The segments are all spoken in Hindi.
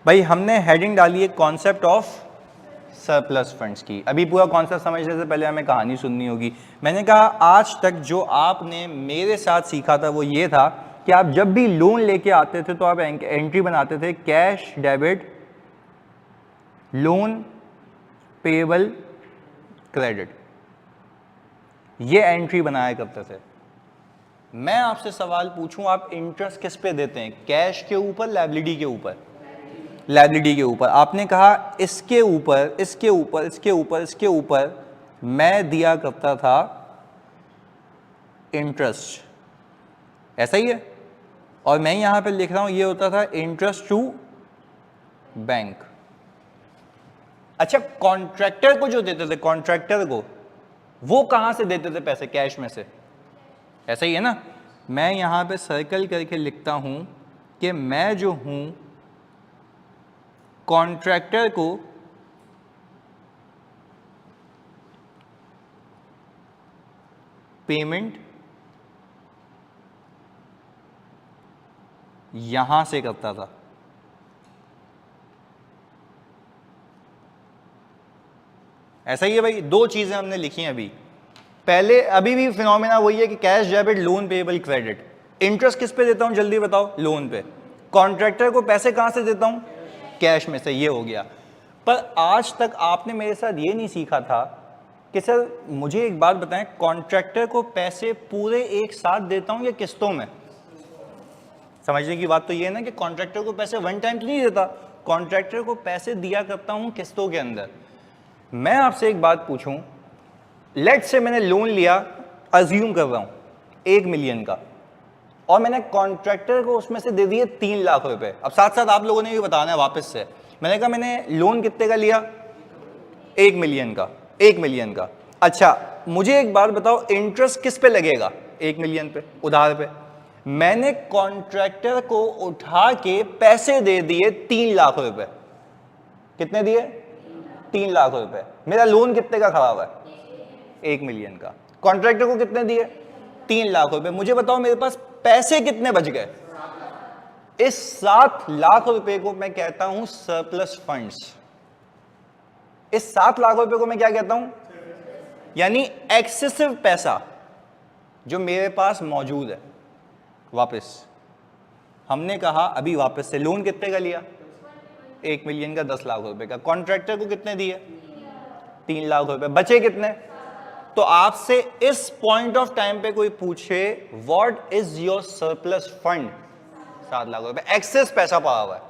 भाई हमने हेडिंग डाली है कॉन्सेप्ट ऑफ सरप्लस फंड्स की। अभी पूरा कॉन्सेप्ट समझने से पहले हमें कहानी सुननी होगी। मैंने कहा आज तक जो आपने मेरे साथ सीखा था वो ये था कि आप जब भी लोन लेके आते थे तो आप एंट्री बनाते थे cash debit loan payable credit, ये एंट्री बनाया करते थे। मैं आपसे सवाल पूछूं, आप इंटरेस्ट किस पे देते हैं, कैश के ऊपर लायबिलिटी के ऊपर? लायबिलिटी के ऊपर। आपने कहा इसके ऊपर इसके ऊपर इसके ऊपर इसके ऊपर मैं दिया करता था इंटरेस्ट, ऐसा ही है। और मैं यहां पे लिख रहा हूं ये होता था इंटरेस्ट टू बैंक। अच्छा, कॉन्ट्रैक्टर को जो देते थे, कॉन्ट्रैक्टर को वो कहां से देते थे पैसे? कैश में से, ऐसा ही है ना। मैं यहां पे सर्कल करके लिखता हूं कि मैं जो हूं कॉन्ट्रैक्टर को पेमेंट यहां से करता था। ऐसा ही है भाई, दो चीजें हमने लिखी हैं अभी। पहले अभी भी फिनोमेना वही है कि cash debit loan payable credit. Interest किस पे देता हूं जल्दी बताओ? लोन पे। कॉन्ट्रैक्टर को पैसे कहां से देता हूं? कैश में से। ये हो गया। पर आज तक आपने मेरे साथ ये नहीं सीखा था कि सर मुझे एक बात बताएं, कॉन्ट्रैक्टर को पैसे पूरे एक साथ देता हूं या किस्तों में? समझने की बात तो ये है ना कि कॉन्ट्रैक्टर को पैसे वन टाइम तो नहीं देता, कॉन्ट्रैक्टर को पैसे दिया करता हूं किस्तों के अंदर। मैं आपसे एक बात पूछूं, लेट से मैंने लोन लिया, अज्यूम कर रहा हूं 1 मिलियन का, और मैंने कॉन्ट्रैक्टर को उसमें से दे दिए 3 लाख रुपए। अब साथ साथ आप लोगों ने भी बताना है वापस से। मैंने कहा मैंने लोन कितने का लिया? 1 मिलियन का। 1 मिलियन का। अच्छा, मुझे एक बात बताओ, इंटरेस्ट किस पे लगेगा? 1 मिलियन पे, उधार पे। मैंने कॉन्ट्रैक्टर को उठा के पैसे दे दिए 3 लाख रुपए। कितने दिए? 3 लाख रुपए। मेरा लोन कितने का खराब है? 1 मिलियन का। कॉन्ट्रैक्टर को कितने दिए? 3 लाख रुपए। मुझे बताओ मेरे पास पैसे कितने बच गए? इस 7 लाख रुपए को मैं कहता हूं सरप्लस फंड्स। इस 7 लाख रुपए को मैं क्या कहता हूं? यानी एक्सेसिव पैसा जो मेरे पास मौजूद है। वापस हमने कहा अभी वापस से, लोन कितने का लिया? 1 मिलियन का, 10 लाख रुपए का। कॉन्ट्रैक्टर को कितने दिए? 3 लाख रुपए। बचे कितने? तो आपसे इस पॉइंट ऑफ टाइम पे कोई पूछे what is your surplus fund, 7 lakh रुपए एक्सेस पैसा पड़ा हुआ है।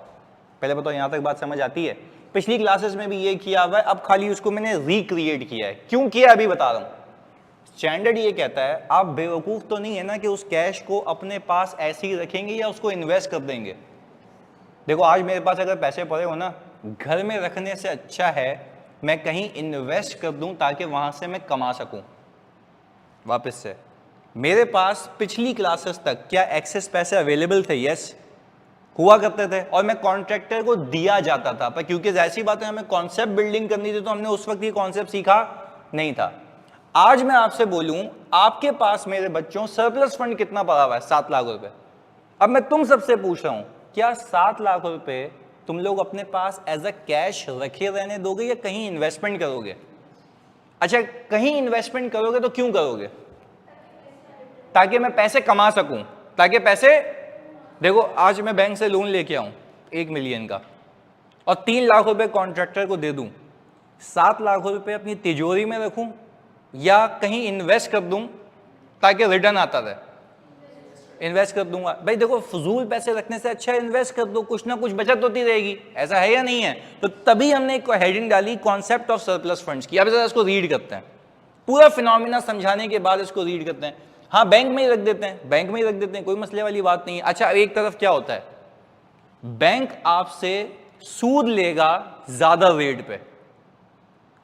पहले बताओ यहां तक बात समझ आती है? पिछली क्लासेस में भी ये किया हुआ है, अब खाली उसको मैंने रिक्रिएट किया है। क्यों किया अभी बता रहा हूं। स्टैंडर्ड ये कहता है, आप बेवकूफ तो नहीं है ना कि उस कैश को अपने पास ऐसे ही रखेंगे या उसको इन्वेस्ट कर देंगे। देखो आज मेरे पास अगर पैसे पड़े हो ना, घर में रखने से अच्छा है मैं कहीं इन्वेस्ट कर दूं ताकि वहां से मैं कमा सकूं। वापस से, मेरे पास पिछली क्लासेस तक क्या एक्सेस पैसे अवेलेबल थे? यस, हुआ करते थे, और मैं कॉन्ट्रैक्टर को दिया जाता था। पर क्योंकि ऐसी बात है हमें कॉन्सेप्ट बिल्डिंग करनी थी तो हमने उस वक्त ये कॉन्सेप्ट सीखा नहीं था। आज मैं आपसे बोलूं, आपके पास मेरे बच्चों सरप्लस फंड कितना पड़ा हुआ है? 7 लाख रुपए। अब मैं तुम सबसे पूछ रहा हूं, क्या 7 लाख रुपए तुम लोग अपने पास एज अ कैश रखे रहने दोगे या कहीं इन्वेस्टमेंट करोगे? अच्छा, कहीं इन्वेस्टमेंट करोगे तो क्यों करोगे? ताकि मैं पैसे कमा सकूं, ताकि पैसे, देखो आज मैं बैंक से लोन लेके आऊं 1 मिलियन का और 3 लाख रुपए कॉन्ट्रैक्टर को दे दूं, 7 लाख रुपए अपनी तिजोरी में रखूं या कहीं इन्वेस्ट कर दूं ताकि रिटर्न आता रहे? इन्वेस्ट कर दूंगा। भाई देखो, फजूल पैसे रखने से अच्छा इन्वेस्ट कर दो, कुछ ना कुछ बचत होती रहेगी। ऐसा है या नहीं है? तो तभी हमने एक हेडिंग डाली कॉन्सेप्ट ऑफ सरप्लस फंड्स की। अब जरा इसको रीड करते हैं, पूरा फिनोमिना समझाने के बाद इसको रीड करते हैं। हाँ, बैंक में ही रख देते हैं, बैंक में ही रख देते हैं, कोई मसले वाली बात नहीं है। अच्छा, एक तरफ क्या होता है, बैंक आपसे सूद लेगा ज्यादा रेट पे,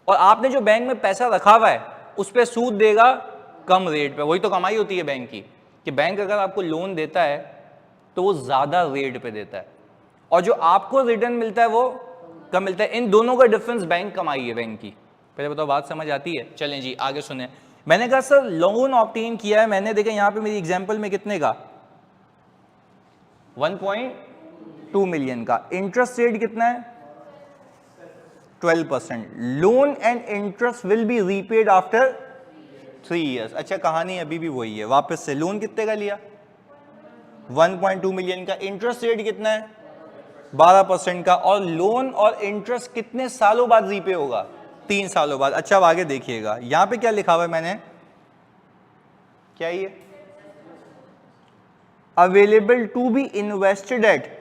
और आपने जो बैंक में पैसा रखा हुआ है उस पर सूद देगा कम रेट पे। वही तो कमाई होती है बैंक की, कि बैंक अगर आपको लोन देता है तो वो ज्यादा रेट पे देता है और जो आपको रिटर्न मिलता है वो कम मिलता है। इन दोनों का डिफरेंस बैंक कमाई है बैंक की। पहले बताओ बात समझ आती है? चलें जी आगे सुने। मैंने कहा सर लोन ऑब्टेन किया है मैंने, देखा यहां पे मेरी एग्जांपल में कितने का, 1.2 1.2 मिलियन का, इंटरेस्ट रेट कितना है 12%, loan and interest will be repaid after 3 years. अच्छा कहानी अभी भी वही है, वापस से लोन कितने का लिया 1.2 मिलियन का, इंटरेस्ट रेट कितना है 12% का, और लोन और इंटरेस्ट कितने सालों बाद रीपे होगा 3 सालों बाद। अच्छा अब आगे देखिएगा, यहां पे क्या लिखा हुआ है मैंने, क्या ये available to be invested at,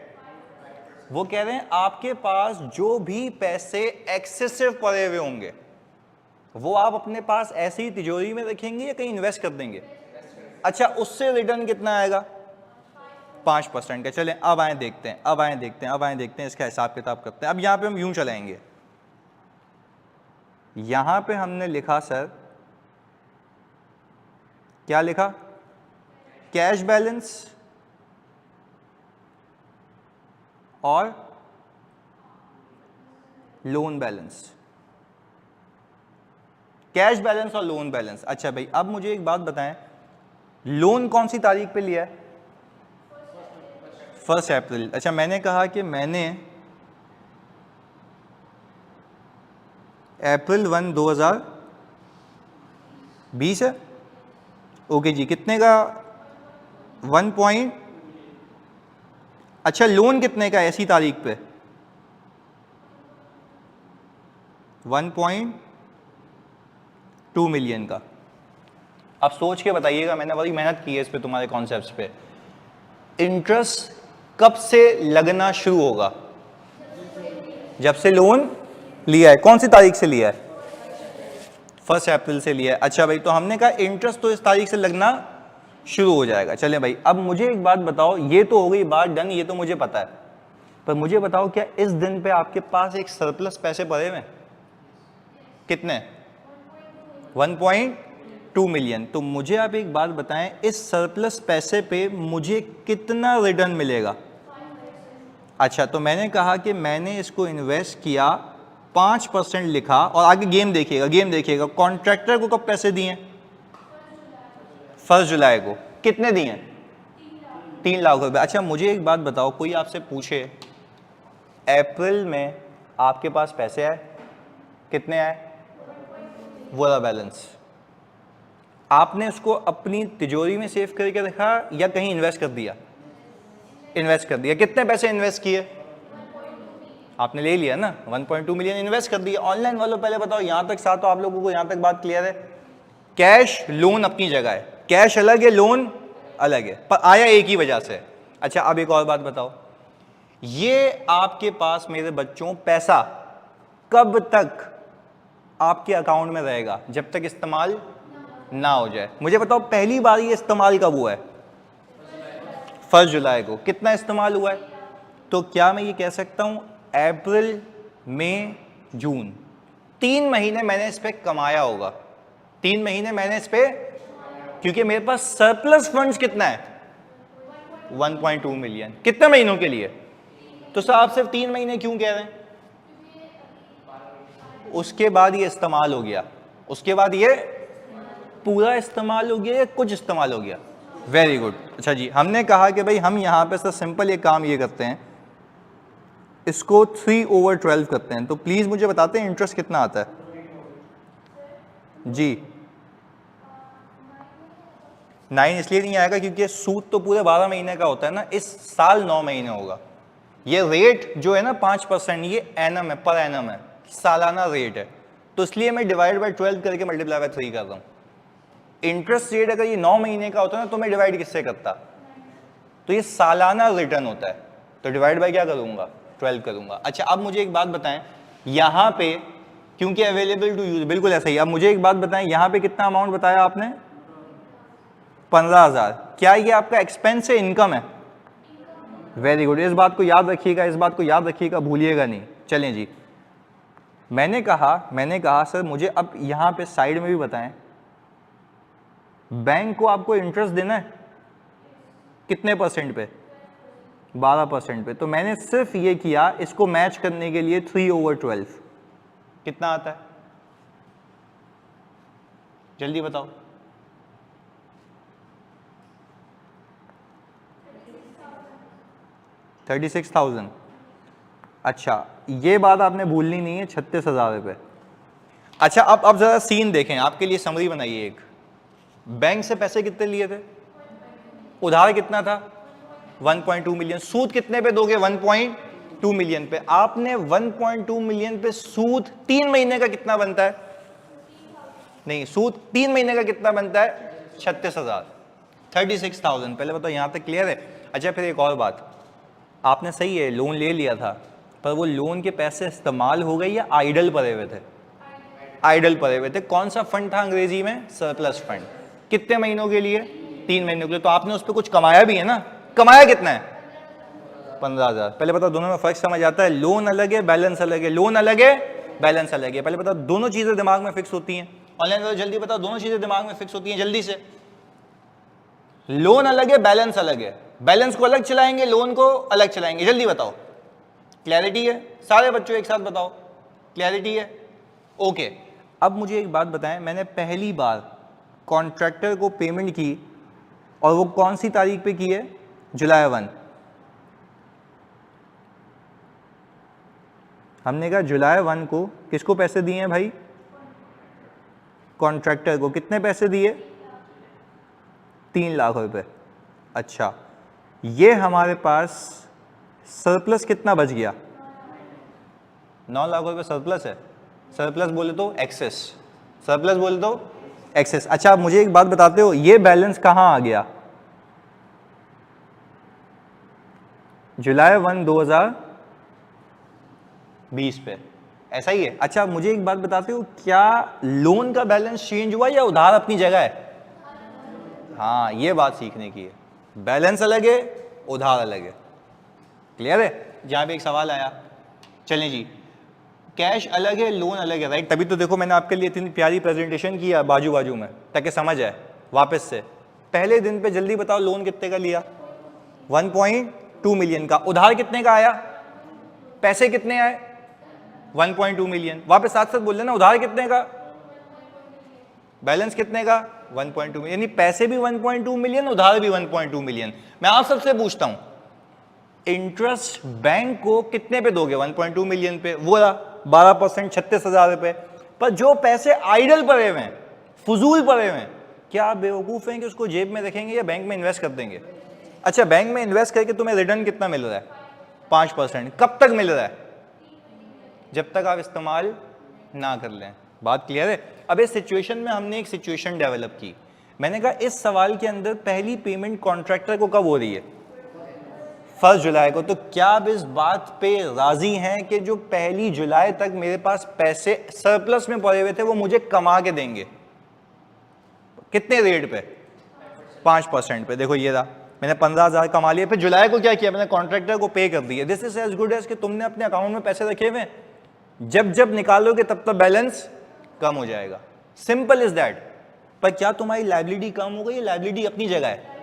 वो कह रहे हैं आपके पास जो भी पैसे एक्सेसिव पड़े हुए होंगे वो आप अपने पास ऐसे ही तिजोरी में रखेंगे या कहीं इन्वेस्ट कर देंगे। अच्छा उससे रिटर्न कितना आएगा 5% का। चलें अब आए देखते हैं, अब आए देखते हैं, अब आए देखते हैं, इसका हिसाब किताब करते हैं। अब यहां पे हम यूं चलाएंगे, यहां पे हमने लिखा सर, क्या लिखा, कैश बैलेंस और लोन बैलेंस, कैश बैलेंस और लोन बैलेंस। अच्छा भाई अब मुझे एक बात बताएं, लोन कौन सी तारीख पे लिया है 1 अप्रैल। अच्छा मैंने कहा कि मैंने अप्रैल 1 2020 है, ओके जी, कितने का 1 पॉइंट, अच्छा लोन कितने का ऐसी तारीख पे 1.2 मिलियन का। अब सोच के बताइएगा, मैंने बड़ी मेहनत की है इस पे, तुम्हारे कॉन्सेप्ट्स पे, इंटरेस्ट कब से लगना शुरू होगा, जब से लोन लिया है। कौन सी तारीख से लिया है 1 अप्रैल से लिया है। अच्छा भाई तो हमने कहा इंटरेस्ट तो इस तारीख से लगना शुरू हो जाएगा। चलें भाई अब मुझे एक बात बताओ, ये तो हो गई बात डन, ये तो मुझे पता है, पर मुझे बताओ क्या इस दिन पे आपके पास एक सरप्लस पैसे पड़े हुए, कितने 1.2 मिलियन। तो मुझे आप एक बात बताएं, इस सरप्लस पैसे पे मुझे कितना रिटर्न मिलेगा। अच्छा तो मैंने कहा कि मैंने इसको इन्वेस्ट किया, 5% लिखा, और आगे गेम देखिएगा, गेम देखिएगा, कॉन्ट्रैक्टर को कब पैसे दिए 1 जुलाई को, कितने दिए 3 लाख रुपए। अच्छा मुझे एक बात बताओ, कोई आपसे पूछे अप्रैल में आपके पास पैसे आए, कितने आए, वो वाला बैलेंस, आपने उसको अपनी तिजोरी में सेव करके रखा या कहीं इन्वेस्ट कर दिया, इन्वेस्ट कर दिया, कितने पैसे इन्वेस्ट किए, आपने ले लिया ना 1.2 मिलियन इन्वेस्ट कर दिया। ऑनलाइन वालों पहले बताओ, यहां तक साथ तो आप लोगों को यहां तक बात क्लियर है, कैश लोन अपनी जगह है, कैश अलग है लोन अलग है, पर आया एक ही वजह से। अच्छा अब एक और बात बताओ, ये आपके पास मेरे बच्चों पैसा कब तक आपके अकाउंट में रहेगा, जब तक इस्तेमाल ना हो जाए। मुझे बताओ पहली बार ये इस्तेमाल कब हुआ है 1 जुलाई को, कितना इस्तेमाल हुआ है, तो क्या मैं ये कह सकता हूं अप्रैल मई जून 3 महीने मैंने इस पे कमाया होगा, 3 महीने मैंने इस पे, क्योंकि मेरे पास सरप्लस फंड्स कितना है 1.2 मिलियन, कितने महीनों के लिए, तो सर आप सिर्फ 3 महीने क्यों कह रहे हैं, उसके बाद ये इस्तेमाल हो गया, उसके बाद ये पूरा इस्तेमाल हो गया या कुछ इस्तेमाल हो गया, वेरी गुड। अच्छा जी हमने कहा कि भाई हम यहाँ पे सर सिंपल एक काम ये करते हैं, इसको 3/12 करते हैं। तो प्लीज मुझे बताते हैं इंटरेस्ट कितना आता है जी। 9 इसलिए नहीं आएगा क्योंकि सूद तो पूरे 12 महीने का होता है ना, इस साल 9 महीने होगा। ये रेट जो है ना 5%, ये एनम है, पर एनम है, सालाना रेट है, तो इसलिए मैं डिवाइड बाय 12 करके मल्टीप्लाई बाय 3 कर रहा हूं। इंटरेस्ट रेट अगर ये 9 महीने का होता ना तो मैं डिवाइड किससे करता, तो ये सालाना रिटर्न होता है, तो डिवाइड बाय क्या करूंगा 12 करूंगा। अच्छा अब मुझे एक बात बताएं, यहां पे क्योंकि अवेलेबल टू यूज, बिल्कुल ऐसा ही। अब मुझे एक बात बताएं, यहां पे कितना अमाउंट बताया आपने 15,000, क्या ये आपका एक्सपेंस है इनकम है, वेरी गुड, इस बात को याद रखिएगा, इस बात को याद रखिएगा, भूलिएगा नहीं। चलें जी मैंने कहा सर मुझे अब यहां पे साइड में भी बताएं, बैंक को आपको इंटरेस्ट देना है कितने परसेंट पे 12% पे, तो मैंने सिर्फ ये किया इसको मैच करने के लिए 3/12 कितना आता है जल्दी बताओ, 36,000। अच्छा, ये बात आपने भूलनी नहीं है, 36,000 रुपये। अच्छा, अब जरा सीन देखें, आपके लिए समरी बनाइए एक। बैंक से पैसे कितने लिए थे? उधार कितना था? 1.2 मिलियन। सूद कितने पे दोगे? 1.2 मिलियन पे। आपने 1.2 मिलियन पे सूद 3 महीने का कितना बनता है? नहीं, सूद 3 महीने का कितना बनता है? 36,000, 36,000। पहले बताओ, यहां तक क्लियर है? अच्छा, फिर एक और बात, आपने सही है लोन ले लिया था, पर वो लोन के पैसे इस्तेमाल हो गए या आइडल पड़े हुए थे? आइडल पड़े हुए थे। कौन सा फंड था अंग्रेजी में? Surplus fund. कितने महीनों के लिए? 3 महीनों के लिए। तो आपने उस पर कुछ कमाया भी है ना? कमाया कितना है? 15,000। पहले बताओ, दोनों में फर्क समझ आता है? लोन अलग है, बैलेंस अलग है। लोन अलग है, बैलेंस अलग है। पहले बताओ, दोनों चीजें दिमाग में फिक्स होती हैं? ऑनलाइन वाले जल्दी बताओ, दोनों चीजें दिमाग में फिक्स होती हैं जल्दी से? लोन अलग है, बैलेंस अलग है। बैलेंस को अलग चलाएंगे, लोन को अलग चलाएंगे। जल्दी बताओ, क्लैरिटी है? सारे बच्चों एक साथ बताओ, क्लैरिटी है? ओके। अब मुझे एक बात बताएं, मैंने पहली बार कॉन्ट्रैक्टर को पेमेंट की और वो कौन सी तारीख पे की है? जुलाई 1। हमने कहा जुलाई 1 को किसको पैसे दिए हैं भाई? कॉन्ट्रैक्टर को। कितने पैसे दिए? 3 लाख रुपए। अच्छा, ये हमारे पास सरप्लस कितना बच गया? 9 लाख रुपए सरप्लस है। सरप्लस बोले तो एक्सेस, सरप्लस बोले तो एक्सेस। अच्छा, आप मुझे एक बात बताते हो, ये बैलेंस कहां आ गया? जुलाई 1 2020 पे, ऐसा ही है? अच्छा, मुझे एक बात बताते हो, क्या लोन का बैलेंस चेंज हुआ या उधार अपनी जगह है? हाँ, ये बात सीखने की है। बैलेंस अलग है, उधार अलग है। क्लियर है? जहां पे एक सवाल आया, चलें जी, कैश अलग है, लोन अलग है, राइट? तभी तो देखो मैंने आपके लिए इतनी प्यारी प्रेजेंटेशन किया बाजू बाजू में, ताकि समझ आए वापस से। पहले दिन पे जल्दी बताओ, लोन कितने का लिया? 1.2 मिलियन का। उधार कितने का आया? पैसे कितने आए? 1.2 मिलियन। वापस साथ साथ बोल लेना, उधार कितने का, बैलेंस कितने का? 1.2 मिलियन। यानी पैसे भी 1.2 मिलियन, उधार भी 1.2 मिलियन। मैं आप सबसे पूछता हूं, इंटरेस्ट बैंक को कितने पे दोगे? 1.2 मिलियन पे। वो 12%, 36,000 रुपए। पर जो पैसे आइडल पड़े हुए हैं, फजूल पड़े हुए हैं, क्या आप बेवकूफ हैं कि उसको जेब में रखेंगे या बैंक में इन्वेस्ट कर देंगे? अच्छा, बैंक में इन्वेस्ट करके तुम्हें रिटर्न कितना मिल रहा है? 5%। कब तक मिल रहा है? जब तक आप इस्तेमाल ना कर लें। बात क्लियर है? अब इस सिचुएशन में हमने एक सिचुएशन डेवलप की। मैंने कहा इस सवाल के अंदर पहली पेमेंट कॉन्ट्रैक्टर को कब हो रही है? 1 जुलाई को। तो क्या आप इस बात पे राजी हैं कि जो 1 जुलाई तक मेरे पास पैसे सरप्लस में पड़े हुए थे वो मुझे कमा के देंगे? कितने रेट पे? 5% पे। देखो ये रहा, मैंने 15,000 कमा लिए। फिर जुलाई को क्या किया? मैंने कॉन्ट्रैक्टर को पे कर दिया। This is as good as कि तुमने अपने अकाउंट में पैसे रखे हुए, जब जब निकालोगे तब तक बैलेंस कम हो जाएगा। Simple is that. पर क्या तुम्हारी लायबिलिटी कम हो गई? लायबिलिटी अपनी जगह है।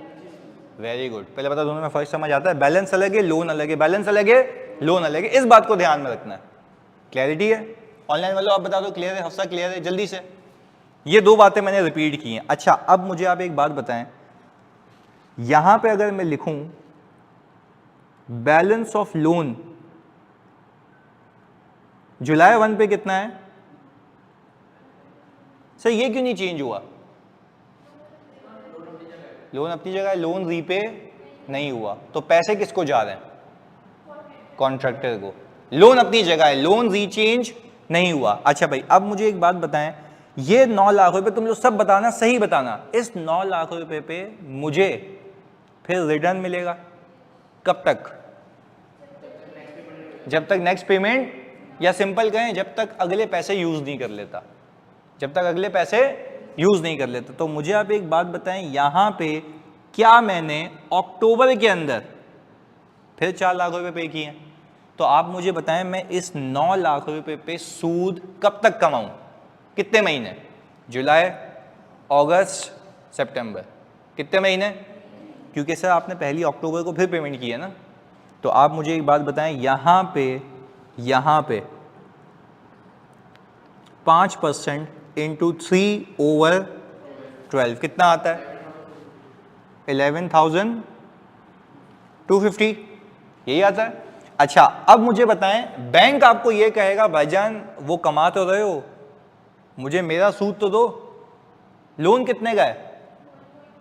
Very good. पहले बता, दोनों में फर्क समझ आता है? बैलेंस अलग है, लोन अलग है। बैलेंस अलग है, लोन अलग है। इस बात को ध्यान में रखना है। क्लैरिटी है? ऑनलाइन वालों आप बता दो, क्लियर है? हफ्सा क्लियर है? जल्दी से। ये 2 बातें मैंने रिपीट की हैं। अच्छा, अब मुझे आप एक बात बताएं, यहां पे अगर मैं लिखूं बैलेंस ऑफ लोन जुलाई 1 पे कितना है? सर ये क्यों नहीं चेंज हुआ? लोन अपनी जगह है, लोन रीपे नहीं हुआ, तो पैसे किसको जा रहे हैं? कॉन्ट्रैक्टर को। लोन अपनी जगह है, लोन रीचेंज नहीं हुआ। अच्छा भाई, अब मुझे एक बात बताएं, ये 9 लाख रुपए तुम लोग सब बताना, सही बताना, इस 9 लाख रुपए पे मुझे फिर रिटर्न मिलेगा कब तक? जब तक नेक्स्ट पेमेंट, या सिंपल कहें जब तक अगले पैसे यूज नहीं कर लेता। जब तक अगले पैसे यूज नहीं कर लेता। तो मुझे आप एक बात बताएं, यहां पे क्या मैंने अक्टूबर के अंदर फिर 4 लाख रुपए पे किए हैं? तो आप मुझे बताएं, मैं इस 9 लाख रुपए पे सूद कब तक कमाऊं? कितने महीने? जुलाई, अगस्त, सितंबर। कितने महीने? क्योंकि सर आपने 1 अक्टूबर को फिर पेमेंट की है ना। तो आप मुझे एक बात बताएं, यहां पे 5% इंटू 3/12 कितना आता है? 11,250। यही आता है। अच्छा अब मुझे बताएं, बैंक आपको ये कहेगा भाईजान वो कमा तो रहे हो, मुझे मेरा सूद तो दो। लोन कितने का है?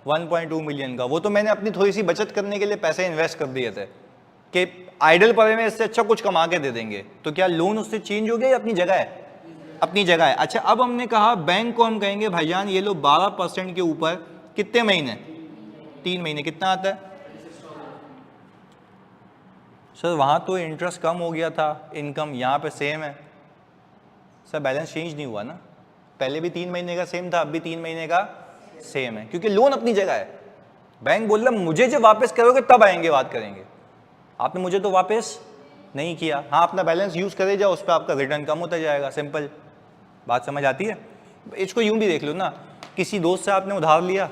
1.2 मिलियन का। वो तो मैंने अपनी थोड़ी सी बचत करने के लिए पैसे इन्वेस्ट कर दिए थे कि आइडल पड़े में इससे अच्छा कुछ कमा के दे देंगे। तो क्या लोन उससे चेंज हो गया या अपनी जगह है? अपनी जगह है। अच्छा अब हमने कहा बैंक को हम कहेंगे भाईजान ये लो 12% के ऊपर कितने महीने? 3 महीने। कितना आता है सर? वहां तो इंटरेस्ट कम हो गया था, इनकम यहाँ पे सेम है सर, बैलेंस चेंज नहीं हुआ ना। पहले भी 3 महीने का सेम था, अब भी 3 महीने का सेम है, क्योंकि लोन अपनी जगह है। बैंक बोल रहा मुझे जब वापस करोगे तब आएंगे बात करेंगे, आपने मुझे तो वापस नहीं किया। हाँ अपना बैलेंस यूज करे जाओ, उस पर आपका रिटर्न कम होता जाएगा। सिंपल बात समझ आती है? इसको यूं भी देख लो ना, किसी दोस्त से आपने उधार लिया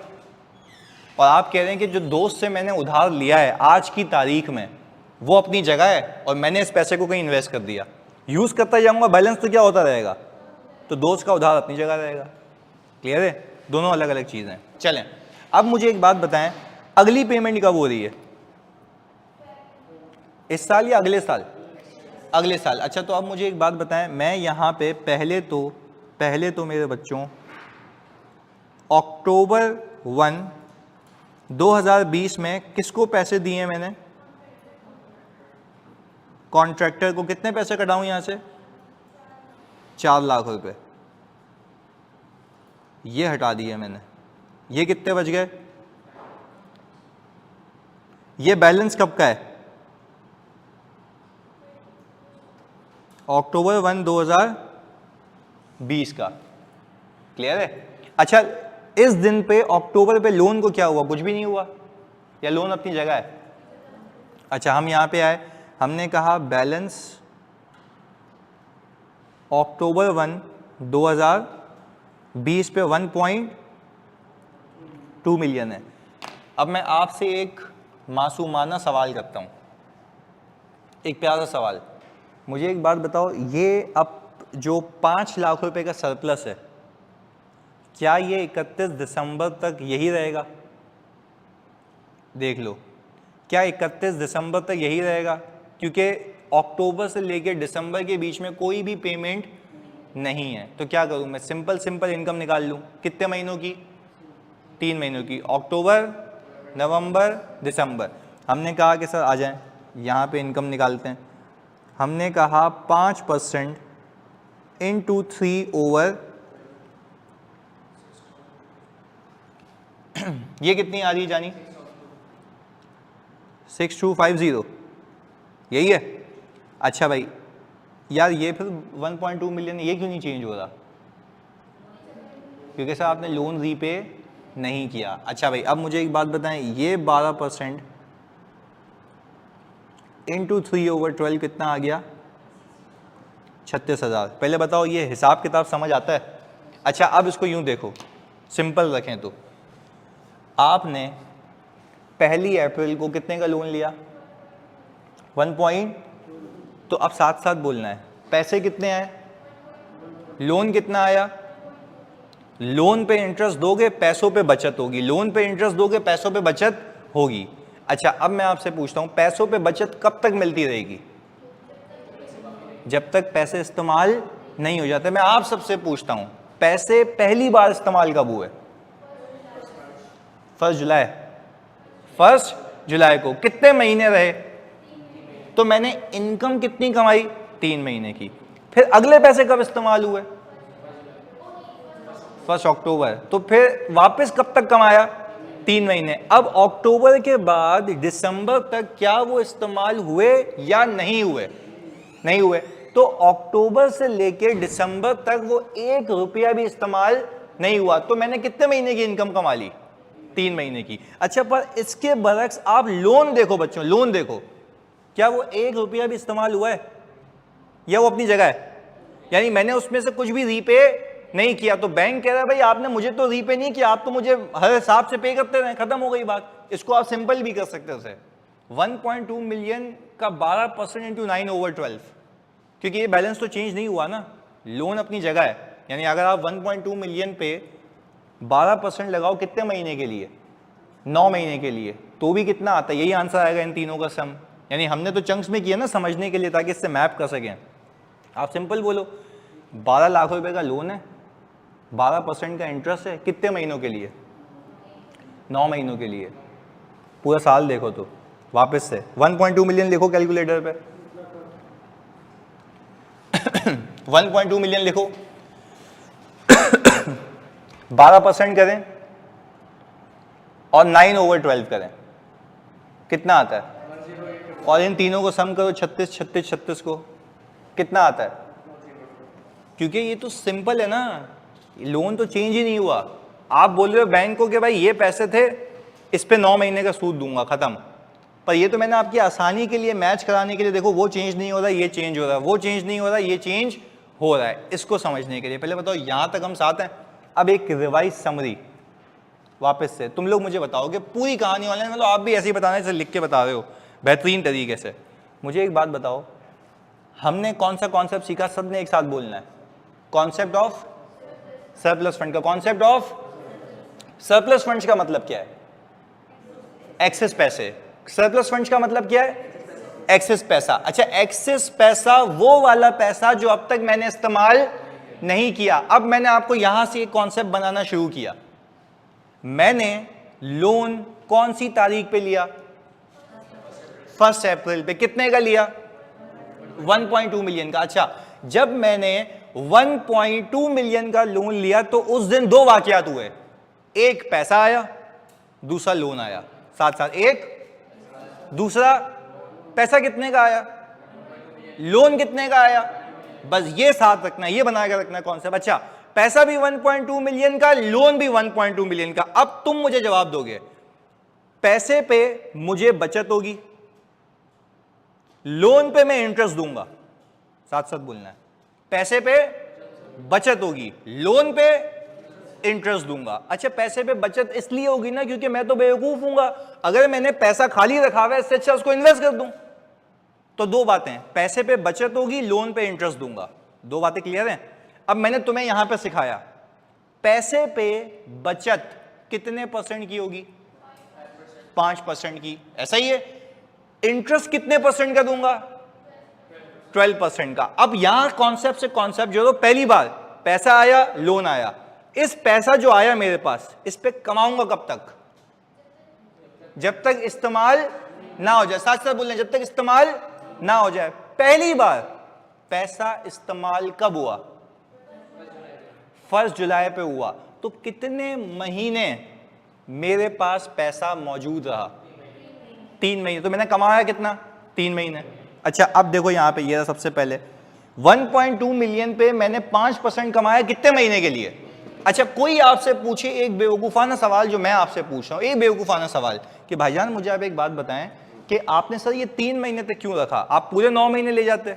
और आप कह रहे हैं कि जो दोस्त से मैंने उधार लिया है आज की तारीख में वो अपनी जगह है और मैंने इस पैसे को कहीं इन्वेस्ट कर दिया, यूज करता जाऊंगा, बैलेंस तो क्या होता रहेगा? तो दोस्त का उधार अपनी जगह रहेगा। क्लियर है? दोनों अलग अलग चीजें। चलें अब मुझे एक बात बताएं, अगली पेमेंट कब हो रही है? इस साल या अगले साल? अगले साल। अच्छा तो अब मुझे एक बात बताएं, मैं यहां पे पहले तो मेरे बच्चों अक्टूबर 1 2020 में किसको पैसे दिए मैंने? कॉन्ट्रैक्टर को। कितने पैसे कटाऊं यहां से? 4 लाख रुपए। ये हटा दिए मैंने। ये कितने बच गए? ये बैलेंस कब का है? अक्टूबर 1 2020 का। क्लियर है? अच्छा इस दिन पे अक्टूबर पे लोन को क्या हुआ? कुछ भी नहीं हुआ, या लोन अपनी जगह है? अच्छा हम यहां पे आए, हमने कहा बैलेंस अक्टूबर 1 2020 पे 1.2 मिलियन है। अब मैं आपसे एक मासूमाना सवाल करता हूं, एक प्यारा सवाल। मुझे एक बात बताओ, ये अब जो 5 लाख रुपए का सरप्लस है, क्या ये 31 दिसंबर तक यही रहेगा? देख लो, क्या 31 दिसंबर तक यही रहेगा? क्योंकि अक्टूबर से लेकर दिसंबर के बीच में कोई भी पेमेंट नहीं है। तो क्या करूं मैं? सिंपल इनकम निकाल लूं। कितने महीनों की? 3 महीनों की। अक्टूबर, नवंबर, दिसंबर। हमने कहा कि सर आ जाएं, यहाँ पे इनकम निकालते हैं। हमने कहा 5% इंटू 3 ओवर ये कितनी आ रही जानी? 6250। यही है? अच्छा भाई यार ये फिर 1.2 मिलियन ये क्यों नहीं चेंज हो रहा? क्योंकि सर आपने लोन रीपे नहीं किया। अच्छा भाई अब मुझे एक बात बताएं, ये 12% इंटू 3 ओवर 12 कितना आ गया? 36,000। पहले बताओ ये हिसाब किताब समझ आता है? अच्छा अब इसको यूं देखो, सिंपल रखें तो आपने 1 अप्रैल को कितने का लोन लिया? 1. तो अब साथ साथ बोलना है, पैसे कितने आए? लोन कितना आया? लोन पे इंटरेस्ट दोगे, पैसों पे बचत होगी। लोन पे इंटरेस्ट दोगे, पैसों पे बचत होगी। अच्छा अब मैं आपसे पूछता हूं, पैसों पे बचत कब तक मिलती रहेगी? जब तक पैसे इस्तेमाल नहीं हो जाते। मैं आप सबसे पूछता हूं, पैसे पहली बार इस्तेमाल कब हुए? 1 जुलाई। 1 जुलाई को। कितने महीने रहे? तो मैंने इनकम कितनी कमाई? 3 महीने की। फिर अगले पैसे कब इस्तेमाल हुए? 1 अक्टूबर। तो फिर वापस कब तक कमाया? 3 महीने। अब अक्टूबर के बाद दिसंबर तक क्या वो इस्तेमाल हुए या नहीं हुए? नहीं हुए। तो अक्टूबर से लेकर दिसंबर तक वो 1 रुपया भी इस्तेमाल नहीं हुआ। तो मैंने कितने महीने की इनकम कमा ली? 3 महीने की। अच्छा पर इसके बरक्स आप लोन देखो बच्चों, लोन देखो, क्या वो 1 रुपया भी इस्तेमाल हुआ है या वो अपनी जगह है? यानी मैंने उसमें से कुछ भी रीपे नहीं किया। तो बैंक कह रहा है भाई आपने मुझे तो रीपे नहीं किया, आप तो मुझे हर हिसाब से पे करते रहे, खत्म हो गई बात। इसको आप सिंपल भी कर सकते थे, 1.2 मिलियन का 12% इंटू 9 ओवर 12, क्योंकि ये बैलेंस तो चेंज नहीं हुआ ना, लोन अपनी जगह है। यानी अगर आप 1.2 मिलियन पे 12% लगाओ कितने महीने के लिए? 9 महीने के लिए, तो भी कितना आता है? यही आंसर आएगा इन तीनों का सम। यानी हमने तो चंक्स में किया ना समझने के लिए, ताकि इससे मैप कर सकें। आप सिंपल बोलो 12 लाख रुपए का लोन है, 12% का इंटरेस्ट है, कितने महीनों के लिए? 9 महीनों के लिए। पूरा साल देखो तो वापस से 1.2 मिलियन लिखो कैलकुलेटर पे 1.2 मिलियन लिखो 12% करें और 9/12 करें, कितना आता है? और इन तीनों को सम करो 36 36 36 को, कितना आता है? क्योंकि ये तो सिंपल है ना, लोन तो चेंज ही नहीं हुआ। आप बोल रहे हो बैंक को कि भाई ये पैसे थे, इस पे 9 महीने का सूद दूंगा, खत्म। पर ये तो मैंने आपकी आसानी के लिए, मैच कराने के लिए, देखो वो चेंज नहीं हो रहा, ये चेंज हो रहा है, वो चेंज नहीं हो रहा, ये चेंज हो रहा है, इसको समझने के लिए। पहले बताओ यहां तक हम साथ हैं। अब एक रिवाइज समरी वापस से, तुम लोग मुझे बताओ कि पूरी कहानी ऑनलाइन, मतलब आप भी ऐसे ही बताने से लिख के बता रहे हो बेहतरीन तरीके से। मुझे एक बात बताओ, हमने कौन सा कॉन्सेप्ट सीखा? सब ने एक साथ बोलना है। कॉन्सेप्ट ऑफ सरप्लस फंड का कॉन्सेप्ट ऑफ सरप्लस फंड्स का मतलब क्या है? एक्सेस पैसे। सरप्लस फंड्स का मतलब क्या है? एक्सेस पैसा। अच्छा, एक्सेस पैसा वो वाला पैसा जो अब तक मैंने इस्तेमाल नहीं किया। अब मैंने आपको यहां से एक कॉन्सेप्ट बनाना शुरू किया। मैंने लोन कौन सी तारीख पे लिया? 1 अप्रैल पे। कितने का लिया? 1.2 मिलियन का। अच्छा, जब मैंने 1.2 मिलियन का लोन लिया तो उस दिन 2 वाकयात हुए, एक पैसा आया, दूसरा लोन आया साथ साथ। एक दूसरा पैसा कितने का आया, लोन कितने का आया, बस ये साथ रखना, ये बना के रखना कॉन्सेप्ट। अच्छा, पैसा भी 1.2 मिलियन का, लोन भी 1.2 मिलियन का। अब तुम मुझे जवाब दोगे, पैसे पे मुझे बचत होगी, लोन पे मैं इंटरेस्ट दूंगा, साथ साथ बोलना है। पैसे पे बचत होगी, लोन पे इंटरेस्ट दूंगा। अच्छा, पैसे पे बचत इसलिए होगी ना क्योंकि मैं तो बेवकूफ हूंगा, अगर मैंने पैसा खाली रखा हुआ है इससे अच्छा उसको इन्वेस्ट कर दूं। तो 2 बातें, पैसे पे बचत होगी, लोन पे इंटरेस्ट दूंगा। 2 बातें क्लियर हैं? अब मैंने तुम्हें यहां पे सिखाया, पैसे पे बचत कितने % की होगी? 5% की। ऐसा ही है। इंटरेस्ट कितने % का दूंगा? 12% का। अब यहां कॉन्सेप्ट से कॉन्सेप्ट जोड़ो। पहली बार पैसा आया, लोन आया, इस पैसा जो आया मेरे पास, इस पे कमाऊंगा कब तक? जब तक इस्तेमाल ना हो जाए। साथ साथ बोलना, जब तक इस्तेमाल ना हो जाए। पहली बार पैसा इस्तेमाल कब हुआ? 1 जुलाई पे हुआ। तो कितने महीने मेरे पास पैसा मौजूद रहा? 3 महीने। तो मैंने कमाया कितना? 3 महीने। अच्छा, अब देखो यहां पे, ये सबसे पहले 1.2 मिलियन पे मैंने 5% कमाया, कितने महीने के लिए? अच्छा, कोई आपसे पूछे एक बेवकूफाना सवाल जो मैं आपसे पूछ रहा हूं, एक बेवकूफाना सवाल कि भाईजान मुझे आप एक बात बताएं कि आपने सर ये 3 महीने तक क्यों रखा, आप पूरे 9 महीने ले जाते?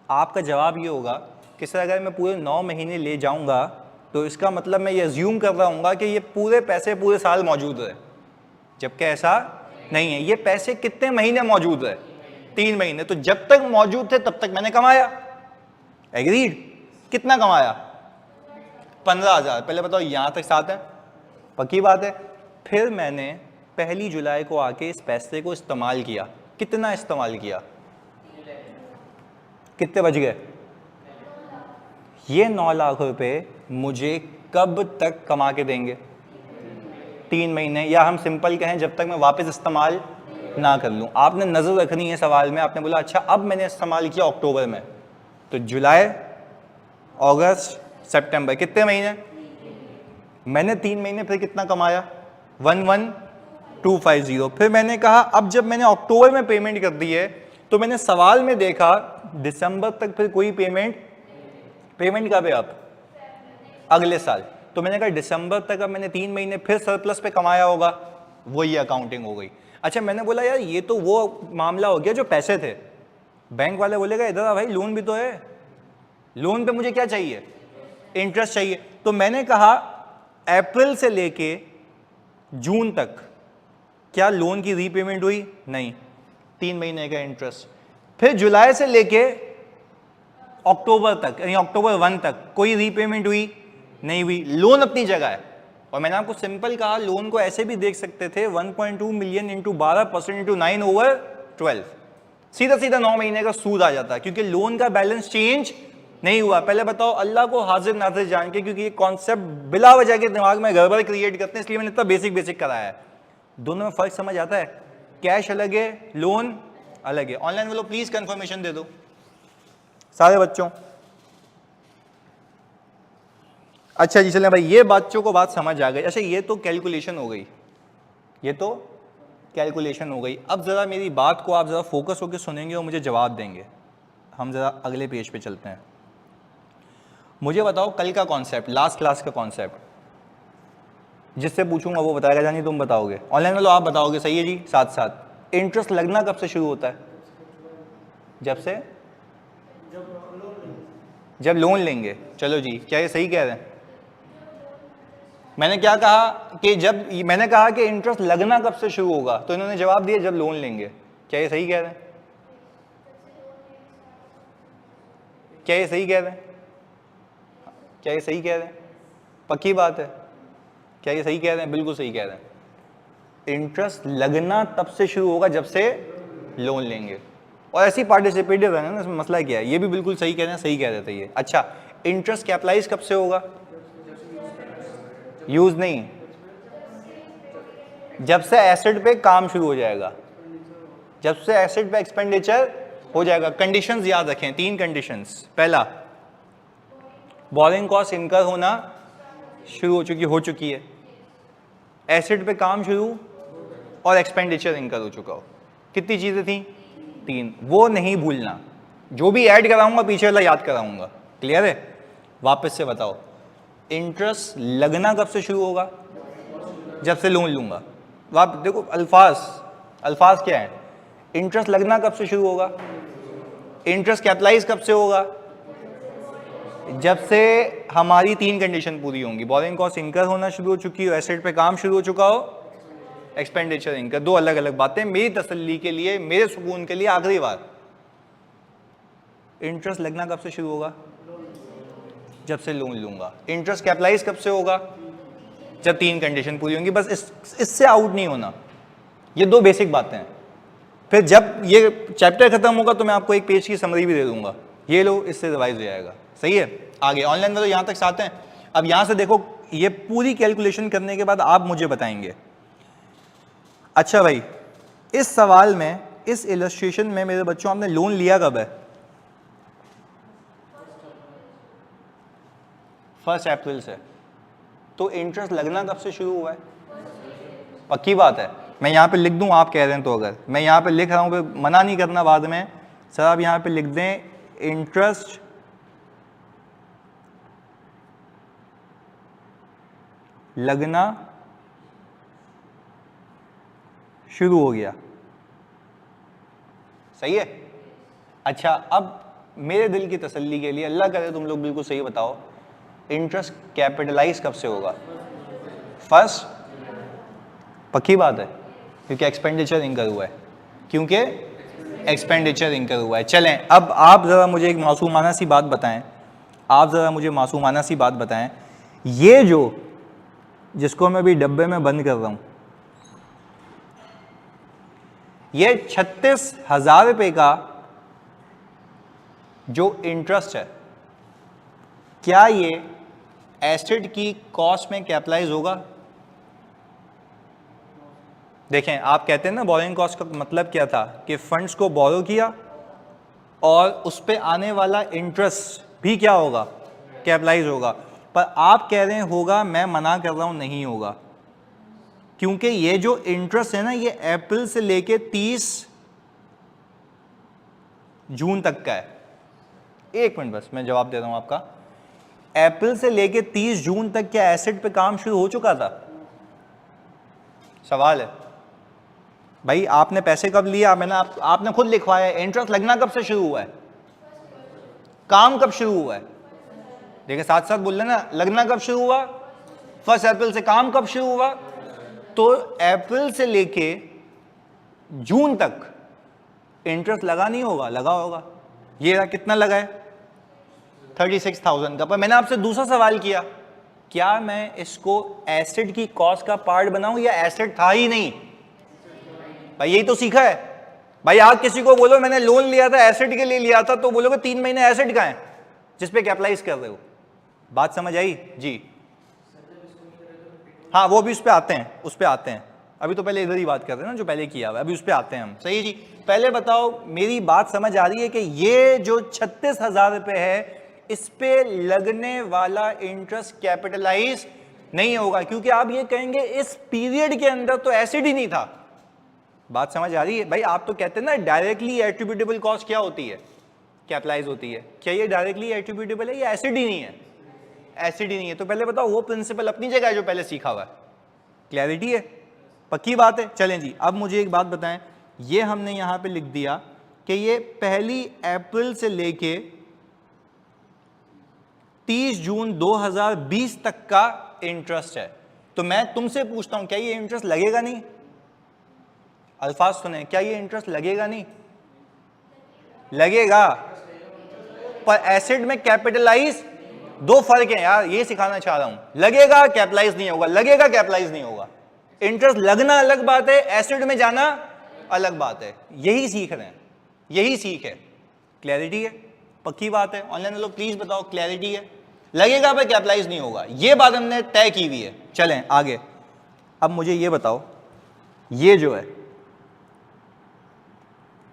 आपका जवाब ये होगा कि सर अगर मैं पूरे 9 महीने ले जाऊंगा तो इसका मतलब मैं ये अज्यूम कर रहा हूँ कि ये पूरे पैसे पूरे साल मौजूद रहे, जबकि ऐसा नहीं है। ये पैसे कितने महीने मौजूद रहे? 3 महीने। तो जब तक मौजूद थे तब तक मैंने कमाया। एग्रीड? कितना कमाया? 15,000। पहले बताओ यहां तक साथ है? पक्की बात है। फिर मैंने 1 जुलाई को आके इस पैसे को इस्तेमाल किया। कितना इस्तेमाल किया? कितने बच गए? ये 9 लाख रुपए मुझे कब तक कमा के देंगे? 3 महीने, या हम सिंपल कहें जब तक मैं वापस इस्तेमाल ना कर लूं। आपने नजर रखनी है सवाल में। आपने बोला अच्छा अब मैंने इस्तेमाल किया अक्टूबर में, तो जुलाई, अगस्त, सितंबर, कितने महीने? मैंने 3 महीने फिर कितना कमाया? 11,250। फिर मैंने कहा अब जब मैंने अक्टूबर में पेमेंट कर दी है तो मैंने सवाल में देखा दिसंबर तक फिर कोई पेमेंट कब है? अब अगले साल। तो मैंने कहा दिसंबर तक अब मैंने 3 महीने फिर सरप्लस पे कमाया होगा, वही अकाउंटिंग हो गई। अच्छा, मैंने बोला यार ये तो वो मामला हो गया जो पैसे थे। बैंक वाले बोलेगा इधर आ भाई, लोन भी तो है, लोन पे मुझे क्या चाहिए? इंटरेस्ट चाहिए। तो मैंने कहा अप्रैल से लेके जून तक क्या लोन की रीपेमेंट हुई? नहीं, 3 महीने का इंटरेस्ट। फिर जुलाई से लेके अक्टूबर तक, यानी अक्टूबर 1 तक कोई रीपेमेंट हुई? नहीं हुई। लोन अपनी जगह है, और मैंने आपको सिंपल कहा लोन को ऐसे भी देख सकते थे 1.2 मिलियन इंटू 12% इंटू 9/12, सीधा सीधा 9 महीने का सूद आ जाता है, क्योंकि लोन का बैलेंस चेंज नहीं हुआ। पहले बताओ अल्लाह को हाजिर नाजिर जान के, क्योंकि ये कॉन्सेप्ट बिला वजह के दिमाग में गड़बड़ क्रिएट करते हैं, इसलिए मैंने इतना बेसिक कराया है। दोनों में फर्क समझ आता है? कैश अलग है, लोन अलग है। ऑनलाइन वालों प्लीज कंफर्मेशन दे दो सारे बच्चों। अच्छा जी, चलें भाई, ये बच्चों को बात समझ आ गई। अच्छा, ये तो कैलकुलेशन हो गई, ये तो कैलकुलेशन हो गई। अब ज़रा मेरी बात को आप ज़रा फोकस होकर सुनेंगे और मुझे जवाब देंगे। हम ज़रा अगले पेज पे चलते हैं। मुझे बताओ कल का कॉन्सेप्ट, लास्ट क्लास का कॉन्सेप्ट, जिससे पूछूंगा वो बताएगा, जानी तुम बताओगे। ऑनलाइन वालों आप बताओगे, सही है जी। साथ साथ इंटरेस्ट लगना कब से शुरू होता है? जब लोन लेंगे। चलो जी, क्या ये सही कह रहे हैं? मैंने क्या कहा कि मैंने कहा कि इंटरेस्ट लगना कब से शुरू होगा, तो इन्होंने जवाब दिया जब लोन लेंगे। क्या ये सही कह रहे हैं? क्या ये सही कह रहे हैं? क्या ये सही कह रहे हैं? पक्की बात है? क्या ये सही कह रहे हैं? बिल्कुल सही कह रहे हैं। इंटरेस्ट लगना तब से शुरू होगा जब से लोन लेंगे, और ऐसी पार्टिसिपेटिव है ना, इसमें मसला क्या है? ये भी बिल्कुल सही कह रहे हैं, सही कह रहे थे ये। अच्छा, इंटरेस्ट कैपिटलाइज कब से होगा? यूज नहीं, जब से एसेट पे काम शुरू हो जाएगा, जब से एसेट पे एक्सपेंडिचर हो जाएगा। कंडीशंस याद रखें, 3 कंडीशंस। पहला, बोरिंग कॉस्ट इनकर होना शुरू हो चुकी है, एसेट पे काम शुरू, और एक्सपेंडिचर इनकर हो चुका हो। कितनी चीजें थी? 3। वो नहीं भूलना, जो भी ऐड कराऊंगा पीछे वाला याद कराऊंगा। क्लियर है? वापस से बताओ, इंटरेस्ट लगना कब से शुरू होगा? जब से लोन लूंगा। आप देखो अल्फाज क्या है? इंटरेस्ट लगना कब से शुरू होगा? इंटरेस्ट कैपिटलाइज कब से होगा? जब से हमारी 3 कंडीशन पूरी होंगी, बोरिंग कॉस्ट इनकर होना शुरू हो चुकी हो, एसेट पे काम शुरू हो चुका हो, एक्सपेंडिचर इनकर। 2 अलग अलग बातें। मेरी तसल्ली के लिए, मेरे सुकून के लिए आखिरी बार, इंटरेस्ट लगना कब से शुरू होगा? जब से लोन लूंगा। इंटरेस्ट कैपिटलाइज कब से होगा? जब 3 कंडीशन पूरी होंगी। बस इससे आउट नहीं होना। ये 2 बेसिक बातें हैं। फिर जब ये चैप्टर खत्म होगा तो मैं आपको एक पेज की समरी भी दे दूंगा, ये लो, इससे रिवाइज हो जाएगा। सही है? आगे ऑनलाइन में तो यहां तक साथ हैं। अब यहां से देखो, ये पूरी कैलकुलेशन करने के बाद आप मुझे बताएंगे, अच्छा भाई, इस सवाल में, इस इलस्ट्रेशन में मेरे बच्चों आपने लोन लिया कब है? 1 अप्रैल से। तो इंटरेस्ट लगना कब से शुरू हुआ है? पक्की बात है? मैं यहाँ पे लिख दूं, आप कह रहे हैं तो, अगर मैं यहाँ पे लिख रहा हूँ, मना नहीं करना बाद में सर, आप यहाँ पे लिख दें इंटरेस्ट लगना शुरू हो गया। सही है? अच्छा, अब मेरे दिल की तसल्ली के लिए, अल्लाह करे तुम लोग बिल्कुल सही बताओ, इंटरेस्ट कैपिटलाइज कब से होगा? 1। पक्की बात है? क्योंकि एक्सपेंडिचर इनकर हुआ है, क्योंकि एक्सपेंडिचर इनकर हुआ है। चलें, अब आप ज़रा मुझे एक मासूमाना सी बात बताएं, आप ज़रा मुझे मासूमाना सी बात बताएं, ये जो, जिसको मैं अभी डब्बे में बंद कर रहा हूं, ये 36,000 रुपये का जो इंटरेस्ट है, क्या ये एसेट की कॉस्ट में कैपिटलाइज होगा? देखें, आप कहते हैं ना बोरिंग कॉस्ट का मतलब क्या था, कि फंड्स को बोरो किया और उस पे आने वाला इंटरेस्ट भी क्या होगा? कैपिटलाइज होगा। पर आप कह रहे हैं होगा, मैं मना कर रहा हूं नहीं होगा, क्योंकि ये जो इंटरेस्ट है ना, ये अप्रैल से लेके 30 जून तक का है। 1 मिनट बस, मैं जवाब दे रहा हूं आपका। अप्रैल से लेके 30 जून तक क्या एसेट पे काम शुरू हो चुका था? सवाल है भाई, आपने पैसे कब लिया? आपने खुद लिखवाया है। इंटरेस्ट लगना कब से शुरू हुआ है? काम कब शुरू हुआ है? देखिए, साथ साथ बोल लेना, लगना कब शुरू हुआ? 1 अप्रैल से। काम कब शुरू हुआ? तो अप्रैल से लेके जून तक इंटरेस्ट लगा नहीं होगा? लगा होगा। ये कितना लगा है? 36,000 का। पर मैंने आपसे दूसरा सवाल किया, क्या मैं इसको एसिड की कॉस्ट का पार्ट बनाऊं या एसिड था ही नहीं? भाई यही तो सीखा है। भाई आप किसी को बोलो मैंने लोन लिया था एसिड के लिए लिया था, तो बोलोगे 3 महीने एसिड का है जिसपे कैपिटलाइज कर रहे हो। बात समझ आई जी? हाँ वो भी उस पर आते हैं, उस पर आते हैं। अभी तो पहले इधर ही बात कर रहे हैं ना जो पहले किया हुआ है, अभी उस पर आते हैं हम। सही जी। पहले बताओ मेरी बात समझ आ रही है कि ये जो 36,000 रुपये है इस पे लगने वाला इंटरेस्ट कैपिटलाइज नहीं होगा, क्योंकि आप ये कहेंगे इस पीरियड के अंदर तो एसिड ही नहीं था। बात समझ आ रही है? भाई आप तो कहते हैं ना डायरेक्टली एट्रीब्यूटेबल कॉस्ट क्या होती है? कैपिटलाइज होती है। क्या ये डायरेक्टली एट्रीब्यूटेबल है या एसिड ही नहीं है? एसिड ही नहीं है। तो पहले बताओ वो प्रिंसिपल अपनी जगह है जो पहले सीखा हुआ है। क्लैरिटी है? पक्की बात है? चलें जी, अब मुझे एक बात बताएं, ये हमने यहां पे लिख दिया कि ये 1 अप्रैल से लेके 30 जून 2020 तक का इंटरेस्ट है। तो मैं तुमसे पूछता हूं क्या ये इंटरेस्ट लगेगा नहीं? अल्फाज सुने, क्या ये इंटरेस्ट लगेगा नहीं? लगेगा। पर एसिड में कैपिटलाइज, दो फर्क है यार, ये सिखाना चाह रहा हूं। लगेगा कैपिटलाइज नहीं होगा, लगेगा कैपिटलाइज नहीं होगा। इंटरेस्ट लगना अलग बात है, एसिड में जाना अलग बात है। यही सीख रहे हैं, यही सीख है। क्लैरिटी है? पक्की बात है? ऑनलाइन लोग प्लीज बताओ क्लैरिटी है? लगेगा पर कैपिटलाइज नहीं होगा, ये बात हमने तय की हुई है। चलें आगे। अब मुझे ये बताओ, ये जो है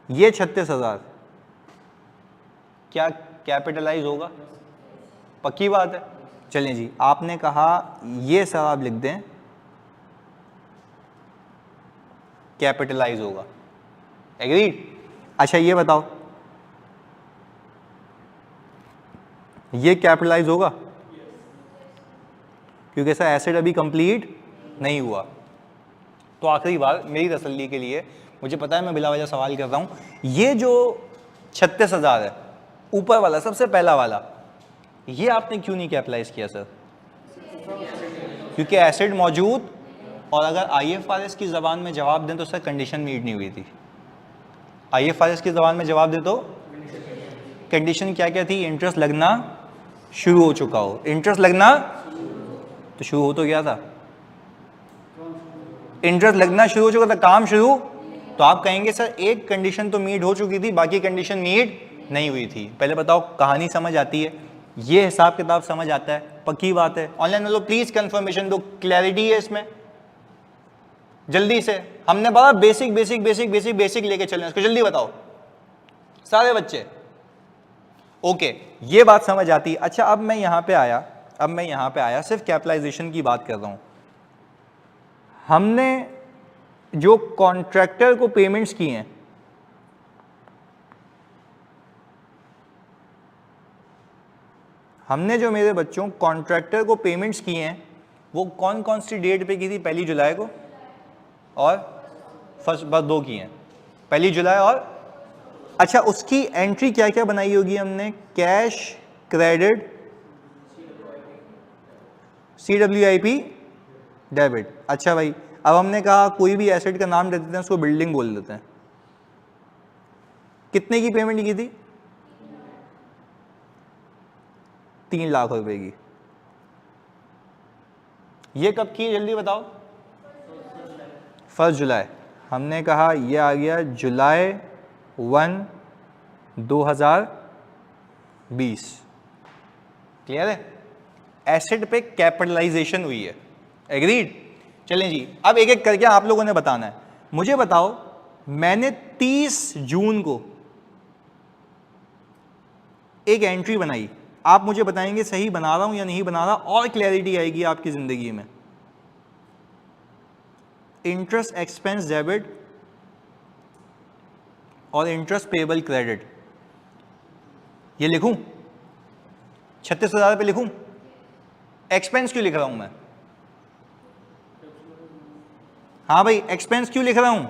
ये 36,000 क्या कैपिटलाइज होगा? पक्की बात है? चलें जी, आपने कहा ये सब आप लिख दें कैपिटलाइज होगा। एग्रीड? अच्छा ये बताओ ये कैपिटलाइज होगा? क्योंकि सर एसिड अभी कंप्लीट नहीं हुआ। तो आखिरी बार मेरी तसल्ली के लिए, मुझे पता है मैं बिला वजह सवाल कर रहा हूं, ये जो 36,000 है ऊपर वाला सबसे पहला वाला, ये आपने क्यों नहीं कैपिटलाइज किया सर? क्योंकि एसिड मौजूद, और अगर IFRS की जबान में जवाब दें तो सर कंडीशन मीट नहीं हुई थी। IFRS की जबान में जवाब दे तो कंडीशन क्या क्या थी? इंटरेस्ट लगना शुरू हो चुका हो। इंटरेस्ट लगना तो शुरू हो तो गया था, इंटरेस्ट लगना शुरू हो चुका था, काम शुरू। तो आप कहेंगे सर एक कंडीशन तो मीट हो चुकी थी, बाकी कंडीशन मीट नहीं हुई थी। पहले बताओ कहानी समझ आती है? ये हिसाब किताब समझ आता है? पक्की बात है? ऑनलाइन वालों प्लीज कंफर्मेशन दो, क्लैरिटी है इसमें? जल्दी से, हमने बड़ा basic basic basic basic basic लेके चलना है, इसको जल्दी बताओ सारे बच्चे। ओके, ये बात समझ आती है। अच्छा अब मैं यहां पे आया, सिर्फ कैपिटलाइजेशन की बात कर रहा हूं। हमने जो कॉन्ट्रैक्टर को पेमेंट्स की हैं, हमने जो मेरे बच्चों कॉन्ट्रैक्टर को पेमेंट्स की हैं वो कौन कौन सी डेट पे की थी? 1 जुलाई को और फर्स्ट, बस 2 की हैं, 1 जुलाई और। अच्छा उसकी एंट्री क्या क्या बनाई होगी हमने? Cash, credit, CWIP, debit. अच्छा भाई अब हमने कहा कोई भी एसेट का नाम दे देते हैं, उसको बिल्डिंग बोल देते हैं। कितने की पेमेंट की थी? 3 लाख रुपए की। ये कब की जल्दी बताओ? 1 जुलाई। हमने कहा ये आ गया जुलाई 1, 2020। क्लियर है? एसेट पे कैपिटलाइजेशन हुई है। एग्रीड? चलें जी, अब एक एक करके आप लोगों ने बताना है। मुझे बताओ मैंने 30 जून को एक एंट्री बनाई, आप मुझे बताएंगे सही बना रहा हूं या नहीं बना रहा, और क्लैरिटी आएगी आपकी जिंदगी में। इंटरेस्ट एक्सपेंस डेबिट और इंटरेस्ट पेबल क्रेडिट, ये लिखूं? 36,000 पे लिखूं? एक्सपेंस क्यों लिख रहा हूं मैं? हाँ भाई एक्सपेंस क्यों लिख रहा हूं?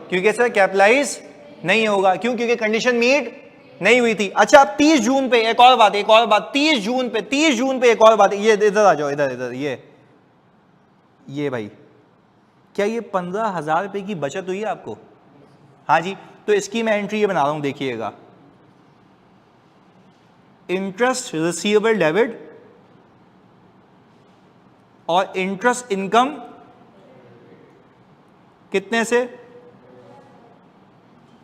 क्योंकि सर कैपिटलाइज नहीं होगा। क्यों? क्योंकि कंडीशन मीट नहीं हुई थी। अच्छा अब 30 जून पे एक और बात, 30 जून पे एक और बात, ये इधर आ जाओ, इधर ये भाई, क्या ये 15,000 रुपए की बचत हुई है आपको? हाँ जी, तो इसकी मैं एंट्री ये बना रहा हूं, देखिएगा। इंटरेस्ट रिसीवेबल डेबिट और इंटरेस्ट इनकम कितने से?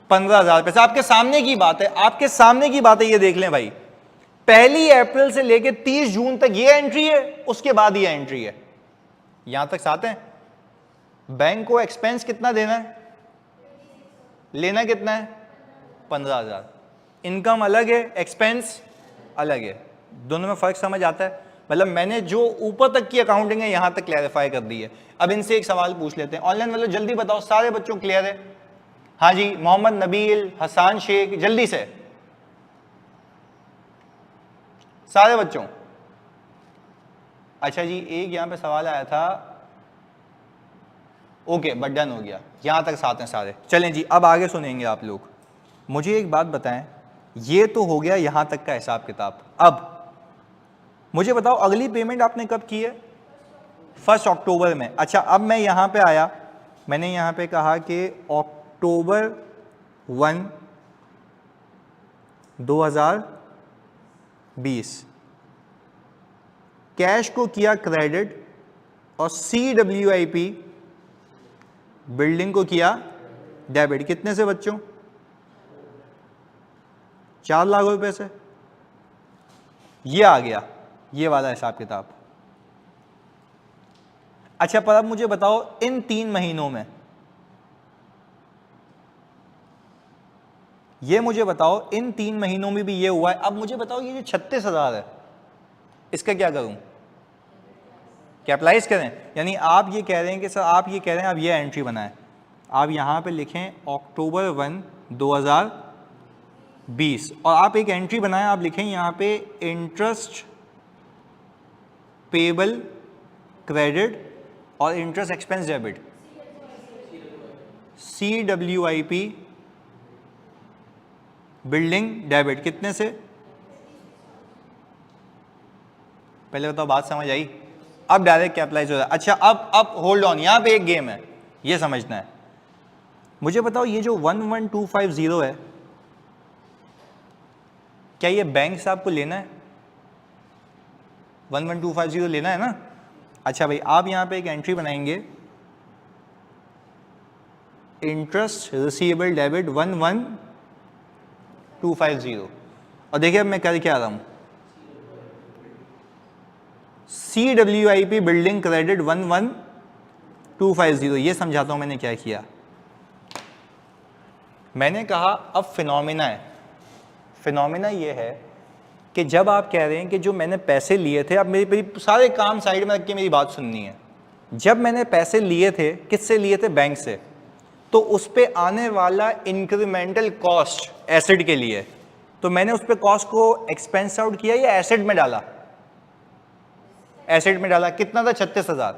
15,000 पैसे। आपके सामने की बात है, आपके सामने की बात है, ये देख लें भाई, 1 अप्रैल से लेके 30 जून तक ये एंट्री है, उसके बाद ये एंट्री है। यहां तक साथ है। बैंक को एक्सपेंस कितना देना है, लेना कितना है? 15,000। इनकम अलग है, एक्सपेंस अलग है, दोनों में फर्क समझ आता है? मतलब मैंने जो ऊपर तक की अकाउंटिंग है यहां तक क्लैरिफाई कर दी है। अब इनसे एक सवाल पूछ लेते हैं ऑनलाइन वालों, जल्दी बताओ, सारे बच्चों क्लियर है? हाँ जी, मोहम्मद नबील, हसान शेख, जल्दी से सारे बच्चों। अच्छा जी, एक यहां पे सवाल आया था, ओके बट डन हो गया, यहां तक साथ हैं सारे। चलें जी, अब आगे सुनेंगे आप लोग। मुझे एक बात बताएं, ये तो हो गया यहां तक का हिसाब किताब। अब मुझे बताओ अगली पेमेंट आपने कब की है? 1 अक्टूबर में। अच्छा, अब मैं यहां पे आया, मैंने यहां पे कहा कि अक्टूबर 1, 2020 कैश को किया क्रेडिट और CWIP बिल्डिंग को किया डेबिट। कितने से बच्चों? 4 लाख रुपए से। ये आ गया, ये वाला हिसाब किताब। अच्छा, पर अब मुझे बताओ इन 3 महीनों में, ये मुझे बताओ इन 3 महीनों में भी ये हुआ है। अब मुझे बताओ ये जो 36,000 है, इसका क्या करूं? कैपिटलाइज करें? यानी आप ये कह रहे हैं कि सर, आप ये कह रहे हैं, आप ये एंट्री बनाएं, आप यहां पे लिखें अक्टूबर 1, 2020 और आप एक एंट्री बनाएं, आप लिखें यहां पे इंटरेस्ट पेबल क्रेडिट और interest expense debit, CWIP building debit. कितने से? पहले बताओ, बात समझ आई? अब डायरेक्ट कैपिटलाइज हो रहा है। अच्छा, अब होल्ड ऑन, यहां पे एक गेम है, ये समझना है। मुझे बताओ ये जो 11250 है, क्या ये बैंक से आपको लेना है? 11250 लेना है ना? अच्छा भाई, आप यहां पे एक एंट्री बनाएंगे, इंटरेस्ट रिसीवेबल डेबिट 11250 और देखिए अब मैं कर क्या रहा हूं, CWIP बिल्डिंग क्रेडिट 11250। ये समझाता हूं मैंने क्या किया। मैंने कहा अब फिनोमिना है, फिनोमिना ये है कि जब आप कह रहे हैं कि जो मैंने पैसे लिए थे, अब मेरी सारे काम साइड में रख के मेरी बात सुननी है। जब मैंने पैसे लिए थे, किससे लिए थे? बैंक से। तो उस पे आने वाला इंक्रीमेंटल कॉस्ट एसेट के लिए, तो मैंने उस पे कॉस्ट को एक्सपेंस आउट किया या एसेट में डाला? एसेट में डाला। कितना था? 36,000।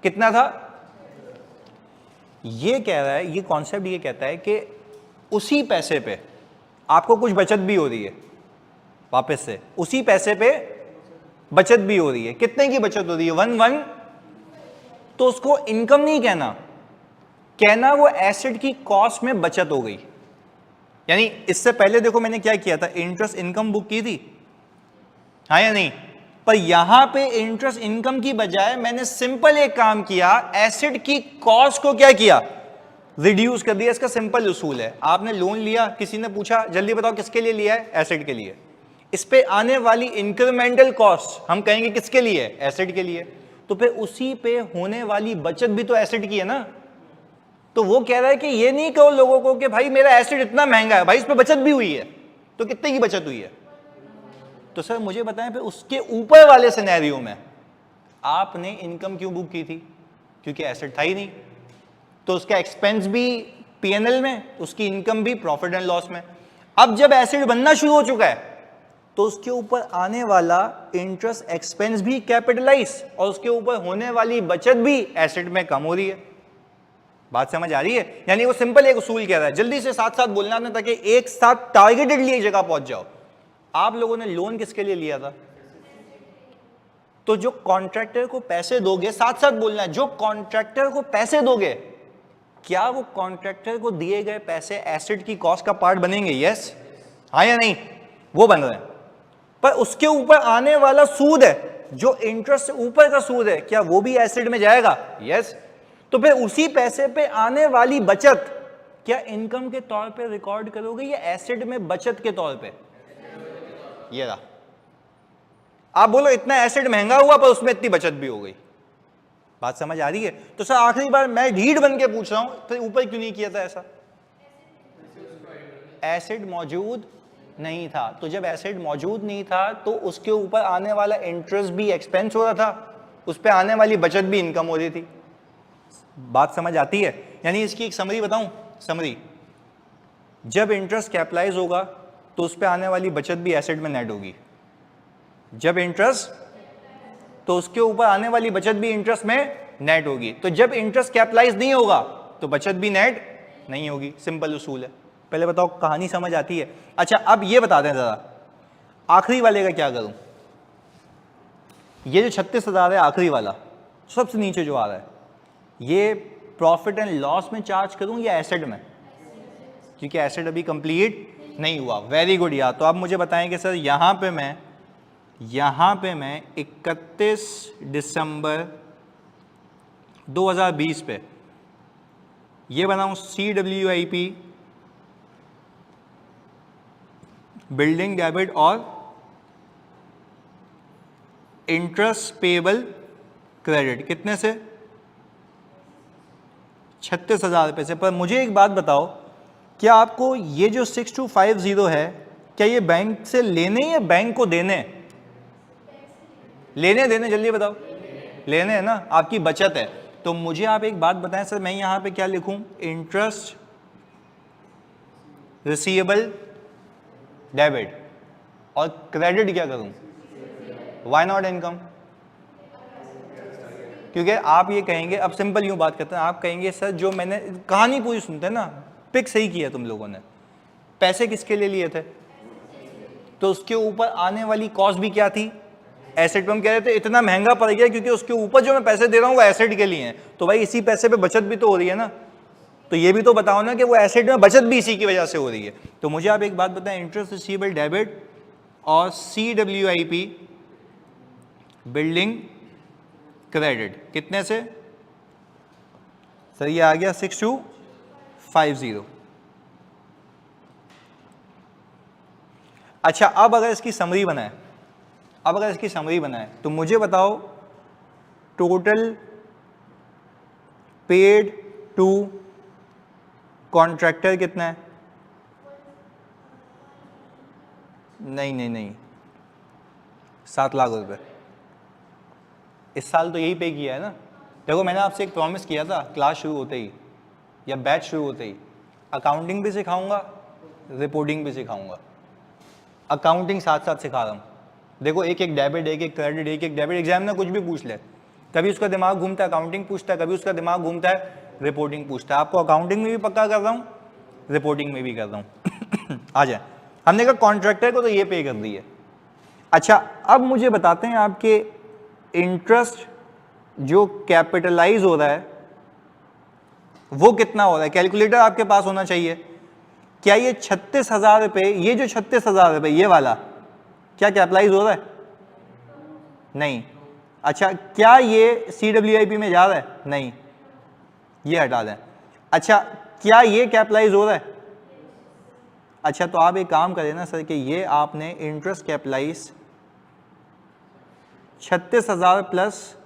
कितना था? ये कह रहा है, ये कॉन्सेप्ट ये कहता है कि उसी पैसे पे आपको कुछ बचत भी हो रही है, वापस से उसी पैसे पे बचत भी हो रही है। कितने की बचत हो रही है? 1 तो उसको इनकम नहीं कहना, कहना वो एसेट की कॉस्ट में बचत हो गई। यानी इससे पहले देखो मैंने क्या किया था, इंटरेस्ट इनकम बुक की थी, हाँ या नहीं? पर यहां पे इंटरेस्ट इनकम की बजाय मैंने सिंपल एक काम किया, एसेट की कॉस्ट को क्या किया? रिड्यूस कर दिया। इसका सिंपल उसूल है, आपने लोन लिया, किसी ने पूछा जल्दी बताओ किसके लिए लिया है? एसेट के लिए। इस पे आने वाली इंक्रीमेंटल कॉस्ट हम कहेंगे किसके लिए? एसेट के लिए। तो फिर उसी पे होने वाली बचत भी तो एसेट की है ना। तो वो कह रहा है कि ये नहीं कहो लोगों को कि भाई मेरा एसेट इतना महंगा है, भाई इस पे बचत भी हुई है, तो कितने की बचत हुई है? तो सर मुझे बताएं फिर उसके ऊपर वाले सिनेरियो में आपने इनकम क्यों बुक की थी? क्योंकि एसेट था ही नहीं, तो उसका एक्सपेंस भी P&L में, उसकी इनकम भी प्रॉफिट एंड लॉस में। अब जब एसेट बनना शुरू हो चुका है तो उसके ऊपर आने वाला इंटरेस्ट एक्सपेंस भी कैपिटलाइज और उसके ऊपर होने वाली बचत भी एसेट में कम हो रही है। बात समझ आ रही है? यानी वो सिंपल एक उसूल कह रहा है, जल्दी से साथ साथ बोलना ना ताकि एक साथ टारगेटेडली एक जगह पहुंच जाओ। आप लोगों ने लोन किसके लिए लिया था? तो जो कॉन्ट्रैक्टर को पैसे दोगे, साथ साथ बोलना है, जो कॉन्ट्रैक्टर को पैसे दोगे, क्या वो कॉन्ट्रैक्टर को दिए गए पैसे एसेट की कॉस्ट का पार्ट बनेंगे? यस, हाँ या नहीं? वो बन रहे हैं। पर उसके ऊपर आने वाला सूद है जो इंटरेस्ट से ऊपर का सूद है क्या वो भी एसिड में जाएगा? यस। तो फिर उसी पैसे पे आने वाली बचत क्या इनकम के तौर पे रिकॉर्ड करोगे या एसिड में बचत के तौर पे? ये रहा। आप बोलो इतना एसिड महंगा हुआ पर उसमें इतनी बचत भी हो गई। बात समझ आ रही है? तो सर आखिरी बार मैं ढीठ बन के पूछ रहा हूं, फिर ऊपर क्यों नहीं किया था ऐसा? एसिड मौजूद नहीं था। तो जब एसिड मौजूद नहीं था तो उसके ऊपर आने वाला इंटरेस्ट भी एक्सपेंस हो रहा था, उस पर आने वाली बचत भी इनकम हो रही थी। बात समझ आती है? यानी इसकी एक समरी बताऊं, समरी, जब इंटरेस्ट कैपिटलाइज होगा तो उस पर आने वाली बचत भी एसिड में नेट होगी। जब इंटरेस्ट, तो उसके ऊपर आने वाली बचत भी इंटरेस्ट में नेट होगी। तो जब इंटरेस्ट कैपिटलाइज नहीं होगा तो बचत भी नेट नहीं होगी। सिंपल उसूल है। पहले बताओ कहानी समझ आती है? अच्छा अब ये बता दें जरा, आखिरी वाले का क्या करूं? ये जो 36,000 है आखिरी वाला, सबसे नीचे जो आ रहा है, ये प्रॉफिट एंड लॉस में चार्ज करूं या एसेट में? क्योंकि एसेट अभी कंप्लीट नहीं हुआ। वेरी गुड यार। तो आप मुझे बताएं कि सर यहां पे मैं 31 दिसंबर 2020 पे ये बनाऊं CWIP बिल्डिंग डेबिट और इंटरेस्ट पेबल क्रेडिट कितने से? 36,000 रुपये से। पर मुझे एक बात बताओ, क्या आपको ये जो 6250 है क्या ये बैंक से लेने या बैंक को देने? लेने देने, जल्दी बताओ। लेने है ना, आपकी बचत है। तो मुझे आप एक बात बताएं सर, मैं यहां पे क्या लिखूं? इंटरेस्ट रिसीवेबल डेबिट और क्रेडिट क्या करूं? Why not income? क्योंकि आप ये कहेंगे, अब सिंपल यूं बात करते हैं, आप कहेंगे सर जो मैंने कहानी पूरी सुनते हैं ना, पिक सही किया तुम लोगों ने, पैसे किसके लिए लिए थे? तो उसके ऊपर आने वाली कॉस्ट भी क्या थी? एसेट पे हम कह रहे थे इतना महंगा पड़ गया क्योंकि उसके ऊपर जो मैं पैसे दे रहा हूं वो एसेट के लिए हैं। तो भाई इसी पैसे पे बचत भी तो हो रही है ना, तो ये भी तो बताओ ना कि वो एसेट में बचत भी इसी की वजह से हो रही है। तो मुझे आप एक बात बताएं, इंटरेस्ट रिसीवेबल डेबिट और CWIP बिल्डिंग क्रेडिट कितने से? सर ये आ गया 6250। अच्छा अब अगर इसकी समरी बनाए, तो मुझे बताओ टोटल पेड टू कॉन्ट्रैक्टर कितना है? नहीं 7 लाख रुपए इस साल तो यही पे किया है ना। देखो मैंने आपसे एक प्रॉमिस किया था क्लास शुरू होते ही या बैच शुरू होते ही, अकाउंटिंग भी सिखाऊंगा, रिपोर्टिंग भी सिखाऊंगा। अकाउंटिंग साथ साथ सिखा रहा हूँ। देखो एक एक डेबिट, एक एक क्रेडिट, एक एक डेबिट, एग्जाम में कुछ भी पूछ ले, कभी उसका दिमाग घूमता है अकाउंटिंग पूछता है, कभी उसका दिमाग घूमता है रिपोर्टिंग पूछता है। आपको अकाउंटिंग में भी पक्का कर रहा हूँ, रिपोर्टिंग में भी कर रहा हूँ। आ जाए, हमने कहा कॉन्ट्रैक्टर को तो ये पे कर दी है। अच्छा अब मुझे बताते हैं आपके इंटरेस्ट जो कैपिटलाइज हो रहा है वो कितना हो रहा है? कैलकुलेटर आपके पास होना चाहिए। क्या ये 36,000 रुपये, ये जो 36,000 रुपये ये वाला क्या कैपिटलाइज हो रहा है? नहीं। अच्छा क्या ये CWIP में जा रहा है? नहीं, ये हटा दें। अच्छा क्या ये कैपिटलाइज हो रहा है? अच्छा तो आप एक काम करें ना सर कि ये आपने इंटरेस्ट कैपिटलाइज 36,000 प्लस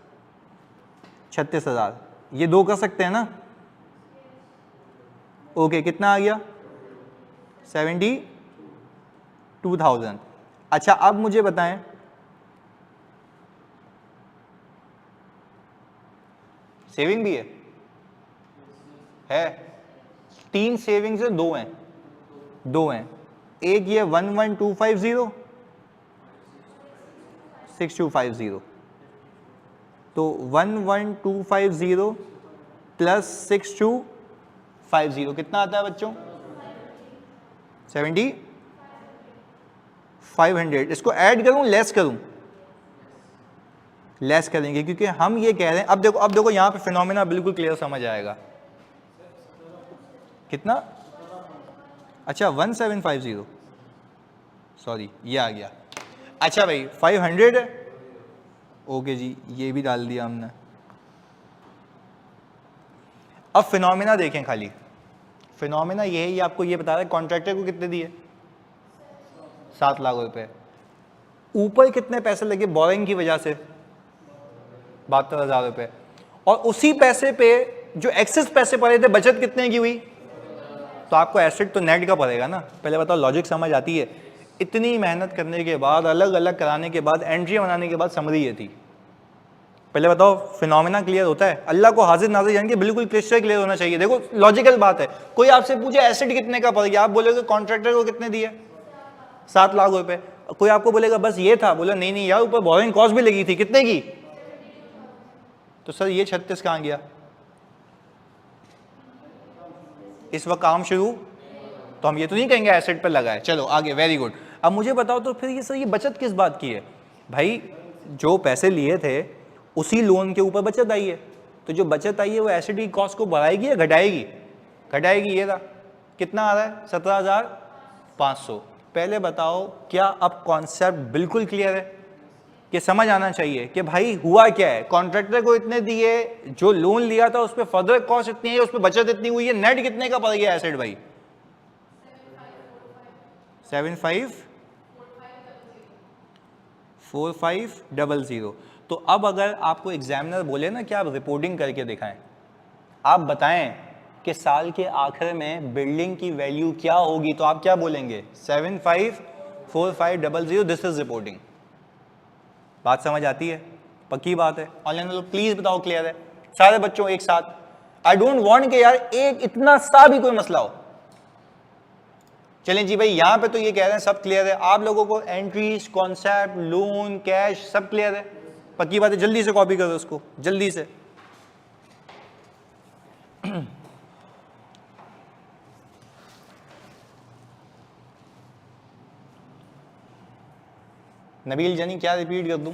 36,000, ये दो कर सकते हैं ना? ओके कितना आ गया? 72,000। अच्छा अब मुझे बताएं सेविंग भी है? 3 सेविंग्स है, 2 हैं। एक ये 11250 6250, तो 11250 प्लस 6250 कितना आता है बच्चों? 7500। इसको ऐड करूं लेस करूं? लेस करेंगे क्योंकि हम ये कह रहे हैं, अब देखो यहां पे फिनोमेना बिल्कुल क्लियर समझ आएगा। कितना? अच्छा 1750, सॉरी ये आ गया। अच्छा भाई 500 है, ओके जी, ये भी डाल दिया हमने। अब फिनोमेना देखें, खाली फिनोमेना ये है, ये आपको ये बता रहा है कॉन्ट्रैक्टर को कितने दिए, 7 लाख रुपए। ऊपर कितने पैसे लगे बोरिंग की वजह से, 72,000 रुपए। और उसी पैसे पे जो एक्सेस पैसे पड़े थे, बचत कितने की हुई, तो आपको एसेट तो नेट का पड़ेगा ना। पहले बताओ, लॉजिक समझ आती है? इतनी मेहनत करने के बाद, अलग अलग कराने के बाद, एंट्री बनाने के बाद समरी ये थी। पहले बताओ, फिनोमेना क्लियर होता है? अल्लाह को हाजिर नाजिर जान के बिल्कुल क्लियर क्लियर होना चाहिए। देखो लॉजिकल बात है, कोई आपसे पूछे एसेट कितने का पड़ गया, आप बोलोगे कॉन्ट्रैक्टर को कितने दिए, 7 लाख रुपए। कोई आपको बोलेगा बस ये था, बोला नहीं नहीं यार ऊपर बोरिंग कॉस्ट भी लगी थी, कितने की, तो सर ये 36 कहां गया, इस वक्त काम शुरू, तो हम ये तो नहीं कहेंगे एसेट पर लगा है। चलो आगे, वेरी गुड। अब मुझे बताओ तो फिर ये सर ये बचत किस बात की है? भाई जो पैसे लिए थे उसी लोन के ऊपर बचत आई है, तो जो बचत आई है वो एसेट की कॉस्ट को बढ़ाएगी या घटाएगी? घटाएगी। ये था कितना आ रहा है, 17,500। पहले बताओ क्या अब कॉन्सेप्ट बिल्कुल क्लियर है कि समझ आना चाहिए कि भाई हुआ क्या है, कॉन्ट्रैक्टर को इतने दिए, जो लोन लिया था उस पर फर्दर कॉस्ट इतनी है, उस पर बचत इतनी हुई है, नेट कितने का पड़ गया एसेट भाई, 754500। तो अब अगर आपको एग्जामिनर बोले ना कि आप रिपोर्टिंग करके दिखाएं, आप बताएं कि साल के आखिर में बिल्डिंग की वैल्यू क्या होगी, तो आप क्या बोलेंगे, 754500, दिस इज रिपोर्टिंग। बात समझ आती है? पक्की बात है? ऑनलाइन वालों प्लीज बताओ क्लियर है? सारे बच्चों एक साथ, आई डोंट वांट कि यार एक इतना सा भी कोई मसला हो। चलें जी भाई, यहां पे तो ये कह रहे हैं सब क्लियर है, आप लोगों को एंट्रीज, कॉन्सेप्ट, लोन, कैश सब क्लियर है? पक्की बात है? जल्दी से कॉपी करो उसको, जल्दी से। नबील जानी क्या रिपीट कर दूं,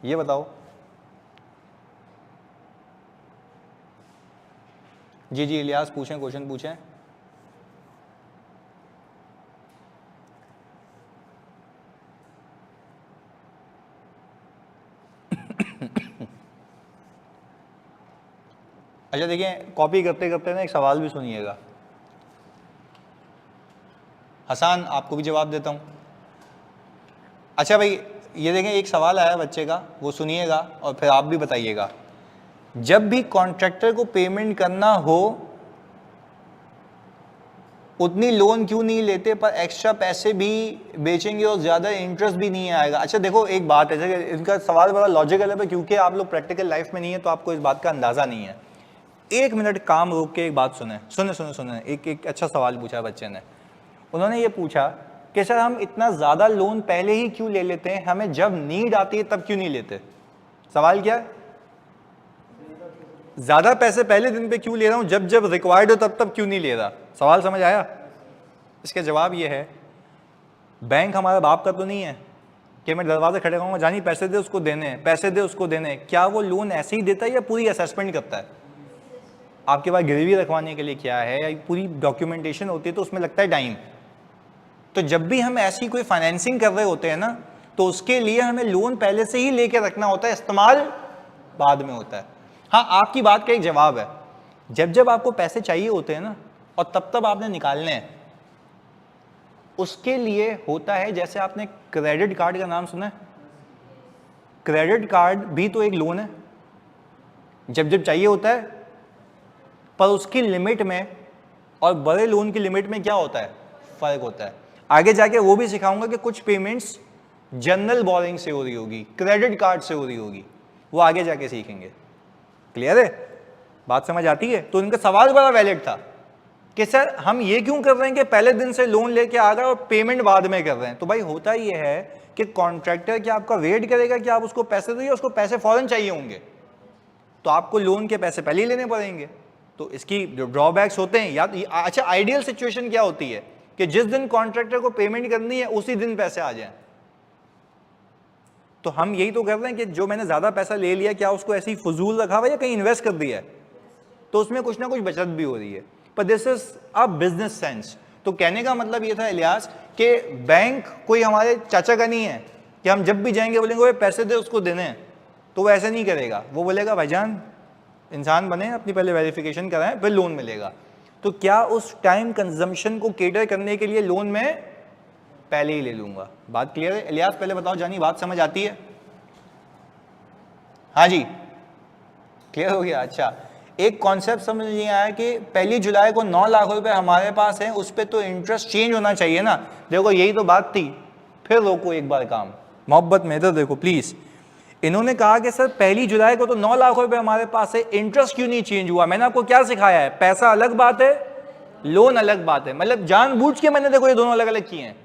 ये बताओ। जी जी इलियास पूछें, क्वेश्चन पूछें। अच्छा देखिए, कॉपी करते करते ना एक सवाल भी सुनिएगा। हसन आपको भी जवाब देता हूं। अच्छा भाई ये देखें, एक सवाल आया बच्चे का, वो सुनिएगा और फिर आप भी बताइएगा। जब भी कॉन्ट्रैक्टर को पेमेंट करना हो उतनी लोन क्यों नहीं लेते, पर एक्स्ट्रा पैसे भी बेचेंगे और ज्यादा इंटरेस्ट भी नहीं आएगा? अच्छा देखो एक बात है, इनका सवाल बड़ा लॉजिकल है, क्योंकि आप लोग प्रैक्टिकल लाइफ में नहीं है तो आपको इस बात का अंदाजा नहीं है। 1 मिनट काम रोक के एक बात सुने, सुने सुने सुने। एक अच्छा सवाल पूछा बच्चे ने। उन्होंने ये पूछा कि सर हम इतना ज्यादा लोन पहले ही क्यों ले लेते हैं, हमें जब नीड आती है तब क्यों नहीं लेते? सवाल क्या है? ज्यादा पैसे पहले दिन पे क्यों ले रहा हूं, जब जब रिक्वायर्ड हो तब तब क्यों नहीं ले रहा? सवाल समझ आया? इसका जवाब ये है, बैंक हमारा बाप का तो नहीं है कि मैं दरवाजे खड़े रहूंगा, जानी पैसे दे उसको देने, पैसे दे उसको देने। क्या वो लोन ऐसे ही देता है या पूरी असेसमेंट करता है? आपके पास गिरवी रखवाने के लिए क्या है, या पूरी डॉक्यूमेंटेशन होती है तो उसमें लगता है टाइम। तो जब भी हम ऐसी कोई फाइनेंसिंग कर रहे होते हैं ना, तो उसके लिए हमें लोन पहले से ही लेके रखना होता है, इस्तेमाल बाद में होता है। हाँ आपकी बात का एक जवाब है, जब जब आपको पैसे चाहिए होते हैं ना और तब तब आपने निकालने हैं, उसके लिए होता है, जैसे आपने क्रेडिट कार्ड का नाम सुना है? क्रेडिट कार्ड भी तो एक लोन है, जब जब चाहिए होता है, पर उसकी लिमिट में और बड़े लोन की लिमिट में क्या होता है, फर्क होता है। आगे जाके वो भी सिखाऊंगा कि कुछ पेमेंट्स जनरल बोरिंग से हो रही होगी, क्रेडिट कार्ड से हो रही होगी, वो आगे जाके सीखेंगे। क्लियर है? बात समझ आती है? तो उनका सवाल बड़ा वैलिड था कि सर हम ये क्यों कर रहे हैं कि पहले दिन से लोन लेके आ गए और पेमेंट बाद में कर रहे हैं। तो भाई होता ये है कि कॉन्ट्रैक्टर क्या आपका वेट करेगा कि आप उसको पैसे दो, उसको पैसे फौरन चाहिए होंगे, तो आपको लोन के पैसे पहले ही लेने पड़ेंगे। तो इसकी जो ड्रॉबैक्स होते हैं, या अच्छा आइडियल सिचुएशन क्या होती है कि जिस दिन कॉन्ट्रैक्टर को पेमेंट करनी है उसी दिन पैसे आ जाएं। तो हम यही तो कर रहे हैं कि जो मैंने ज्यादा पैसा ले लिया, क्या उसको ऐसे ही फजूल रखा हुआ या कहीं इन्वेस्ट कर दिया है, तो उसमें कुछ ना कुछ बचत भी हो रही है। पर this is a business sense. तो कहने का मतलब ये था इलियास कि बैंक कोई हमारे चाचा का नहीं है कि हम जब भी जाएंगे बोलेंगे वो पैसे दे उसको देने हैं, तो वो ऐसे नहीं करेगा, वो बोलेगा भाईजान इंसान बने, अपनी पहले वेरिफिकेशन कराएं फिर लोन मिलेगा। तो क्या उस टाइम कंजम्पशन को केटर करने के लिए लोन में पहले ही ले लूंगा? बात क्लियर है? इलियास पहले बताओ जानी, बात समझ आती है? हाँ जी, क्लियर हो गया? अच्छा, एक कॉन्सेप्ट समझ नहीं आया कि 1 जुलाई को 9 लाख रुपए हमारे पास है, उस पर तो इंटरेस्ट चेंज होना चाहिए ना। देखो यही तो बात थी, फिर रोको एक बार काम, मोहब्बत में तो देखो प्लीज। इन्होंने कहा कि सर 1 जुलाई को तो 9 लाख रुपए हमारे पास है, इंटरेस्ट क्यों नहीं चेंज हुआ? मैंने आपको क्या सिखाया है? पैसा अलग बात है, लोन अलग बात है। मतलब जानबूझ के मैंने देखो ये दोनों अलग अलग किए हैं।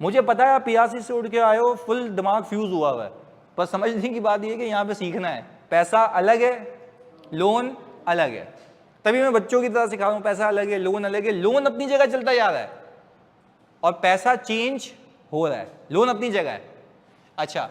मुझे पता है आप पियासी से उड़ के आए हो, फुल दिमाग फ्यूज हुआ हुआ है, पर समझने की बात यह कि यहाँ पे सीखना है। पैसा अलग है, लोन अलग है, तभी मैं बच्चों की तरह सिखा रहा हूँ। पैसा अलग है, लोन अलग है। लोन अपनी जगह चलता जा रहा है और पैसा चेंज हो रहा है, लोन अपनी जगह है। अच्छा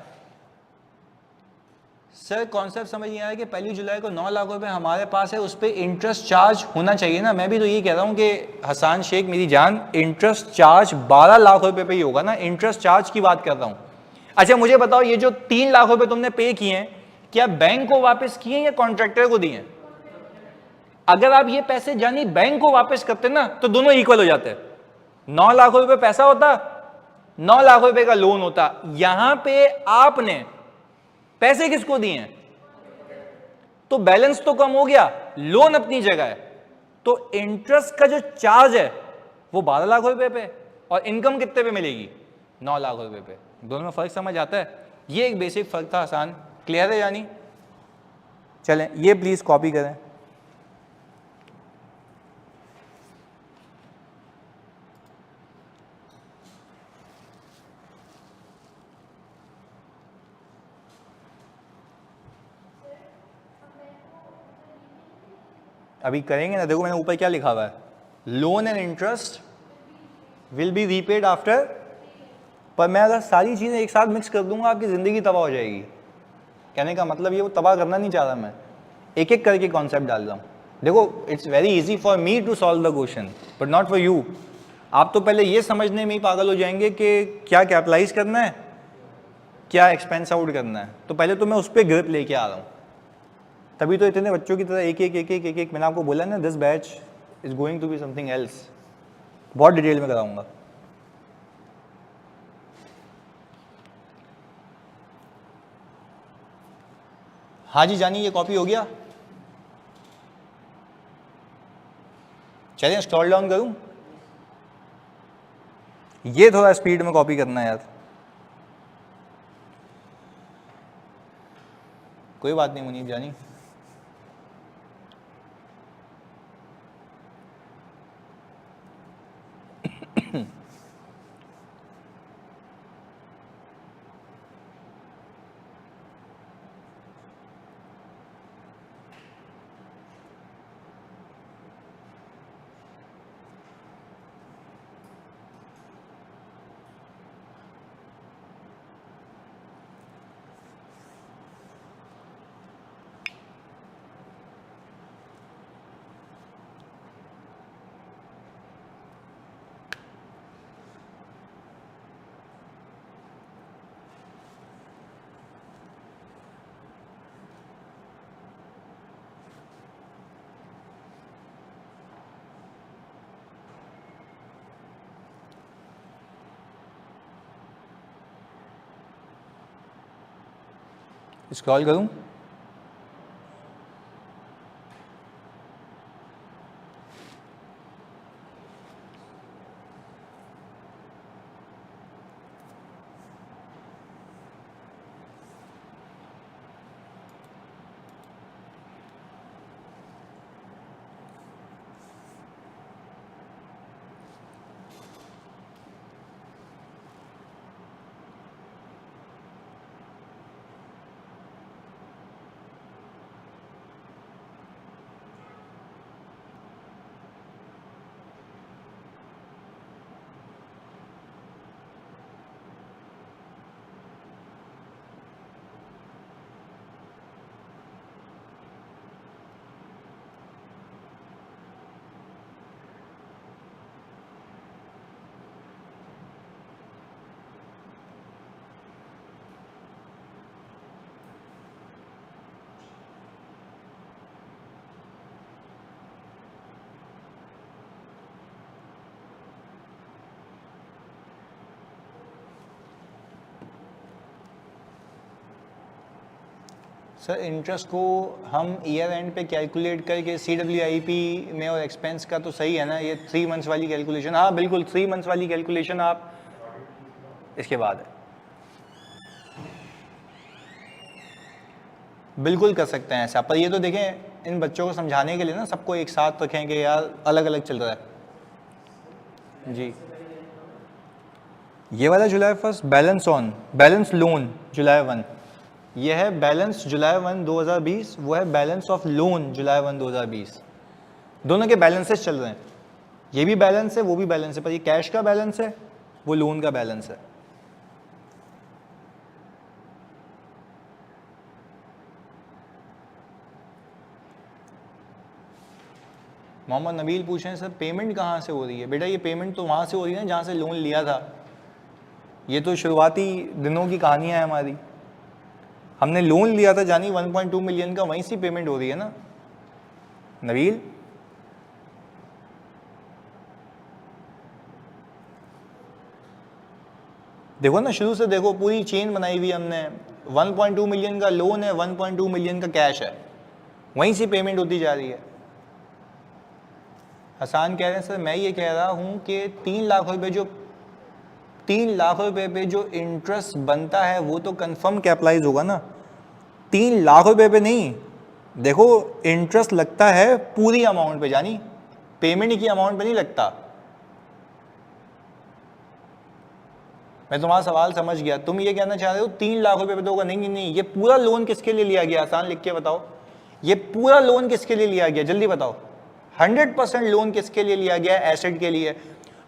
सर कॉन्सेप्ट समझ नहीं आया कि 1 जुलाई को 9 लाख रुपए हमारे पास है, उस पर इंटरेस्ट चार्ज होना चाहिए ना। मैं भी तो ये कह रहा हूँ कि हसन शेख मेरी जान, इंटरेस्ट चार्ज 12 लाख रुपए पे ही होगा ना, इंटरेस्ट चार्ज की बात कर रहा हूँ। अच्छा मुझे बताओ ये जो 3 लाख रुपए तुमने पे किए हैं, क्या बैंक को वापस किए या कॉन्ट्रैक्टर को दिए? अगर आप ये पैसे जानी बैंक को वापस करते ना तो दोनों इक्वल हो जाते। 9 लाख रुपए पैसा होता, 9 लाख रुपए का लोन होता। यहां पे आपने पैसे किसको दिए हैं? तो बैलेंस तो कम हो गया, लोन अपनी जगह है, तो इंटरेस्ट का जो चार्ज है वो 12 लाख रुपए पे, और इनकम कितने पे मिलेगी? 9 लाख रुपए पे। दोनों में फर्क समझ आता है? ये एक बेसिक फर्क था। आसान, क्लियर है यानी? चलें ये प्लीज कॉपी करें। अभी करेंगे ना, देखो मैंने ऊपर क्या लिखा हुआ है, loan and interest will be repaid after. पर मैं अगर सारी चीजें एक साथ मिक्स कर दूंगा आपकी जिंदगी तबाह हो जाएगी। कहने का मतलब ये वो तबाह करना नहीं चाह रहा मैं, एक एक करके कॉन्सेप्ट डाल रहा हूं। देखो it's very easy for me to solve the question but not for you. आप तो पहले ये समझने में ही पागल हो जाएंगे कि क्या कैपिटलाइज करना है, क्या एक्सपेंस आउट करना है। तो पहले तो मैं उस पर ग्रिप लेके आ रहा हूँ, तभी तो इतने बच्चों की तरह एक एक मैंने आपको बोला ना, this batch is going to be something else. बहुत डिटेल में कराऊंगा। हाँ जी जानी, ये कॉपी हो गया? चलिए स्क्रॉल डाउन करूं, ये थोड़ा स्पीड में कॉपी करना है यार। कोई बात नहीं मुनीब जानी। स्क्रॉल करूं? सर इंटरेस्ट को हम ईयर एंड पे कैलकुलेट करके CWIP में और एक्सपेंस का तो सही है ना, ये 3 मंथ्स वाली कैलकुलेशन, हाँ बिल्कुल 3 मंथ्स वाली कैलकुलेशन आप इसके बाद है बिल्कुल कर सकते हैं ऐसा। पर ये तो देखें इन बच्चों को समझाने के लिए ना, सबको एक साथ रखें कि यार अलग अलग चल रहा है जी। ये वाला जुलाई 1 बैलेंस लोन जुलाई 1, ये है बैलेंस जुलाई 1 2020, वो है बैलेंस ऑफ लोन जुलाई 1 2020। दोनों के बैलेंसेस चल रहे हैं, ये भी बैलेंस है वो भी बैलेंस है, पर ये कैश का बैलेंस है वो लोन का बैलेंस है। मोहम्मद नबील पूछ रहे हैं सर पेमेंट कहाँ से हो रही है? बेटा ये पेमेंट तो वहाँ से हो रही है ना जहाँ से लोन लिया था, ये तो शुरुआती दिनों की कहानियाँ है हमारी। हमने लोन लिया था जानी 1.2 मिलियन का, वहीं से पेमेंट हो रही है ना नबील। देखो ना शुरू से देखो, पूरी चेन बनाई हुई हमने, 1.2 मिलियन का लोन है, 1.2 मिलियन का कैश है, वहीं से पेमेंट होती जा रही है। हसान कह रहे हैं सर मैं ये कह रहा हूँ कि 3 लाख रुपए पे जो इंटरेस्ट बनता है वो तो कंफर्म कैपिटलाइज होगा ना, 3 लाख रुपए पे नहीं। देखो इंटरेस्ट लगता है पूरी अमाउंट पे, जानी पेमेंट की अमाउंट पे नहीं लगता। मैं तुम्हारा सवाल समझ गया, तुम ये कहना चाह रहे हो 3 लाख रुपए पे तो होगा, नहीं नहीं, ये पूरा लोन किसके लिए लिया गया? आसान लिख के बताओ, ये पूरा लोन किसके लिए लिया गया, जल्दी बताओ। 100% लोन किसके लिए लिया गया? एसेट के लिए।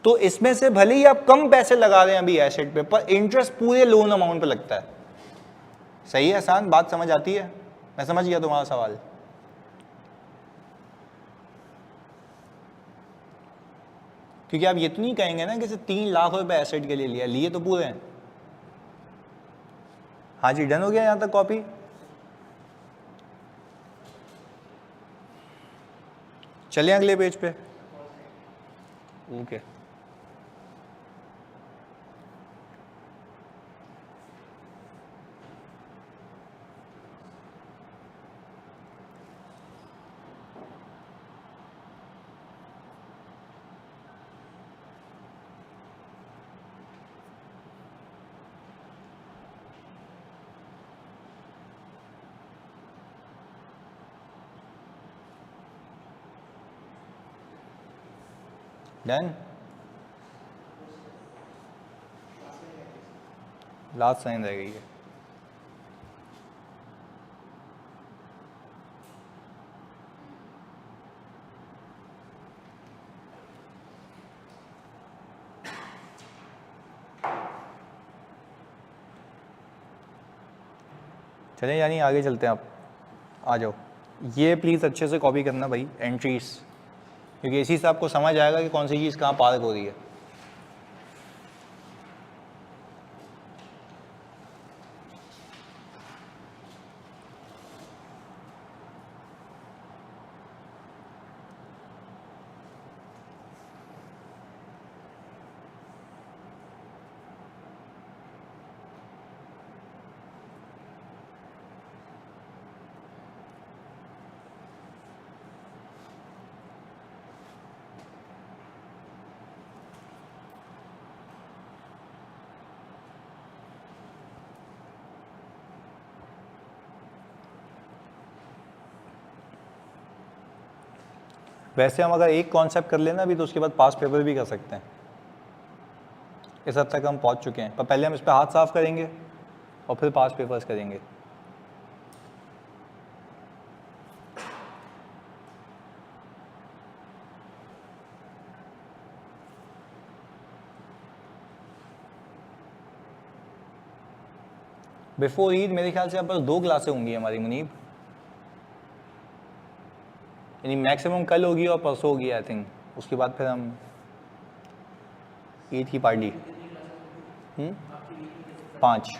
तो इसमें से भले ही आप कम पैसे लगा रहे हैं अभी एसेट पे, पर इंटरेस्ट पूरे लोन अमाउंट पे लगता है। सही है आसान, बात समझ आती है? मैं समझ गया तुम्हारा सवाल। क्योंकि आप ये तो नहीं कहेंगे ना कि 3 लाख रुपए एसेट के लिए लिया, लिए तो पूरे हैं। हाँ जी डन हो गया यहां तक कॉपी। चलिए अगले पेज पे। ओके डन, लास्ट लाइन रह गई है। चलें यानी आगे चलते हैं, आप आ जाओ। ये प्लीज़ अच्छे से कॉपी करना भाई एंट्रीज, क्योंकि इसी से आपको समझ आएगा कि कौन सी चीज़ कहाँ पार्क हो रही है। वैसे हम अगर एक कॉन्सेप्ट कर लेना अभी तो उसके बाद पास पेपर भी कर सकते हैं। इस हद तक हम पहुंच चुके हैं, पर पहले हम इस पर हाथ साफ करेंगे और फिर पास पेपर्स करेंगे। बिफोर ईद मेरे ख्याल से अब बस 2 क्लासें होंगी हमारी मुनीब, यानी मैक्सिमम कल होगी और परसों होगी आई थिंक। उसके बाद फिर हम ईद की पार्टी 5।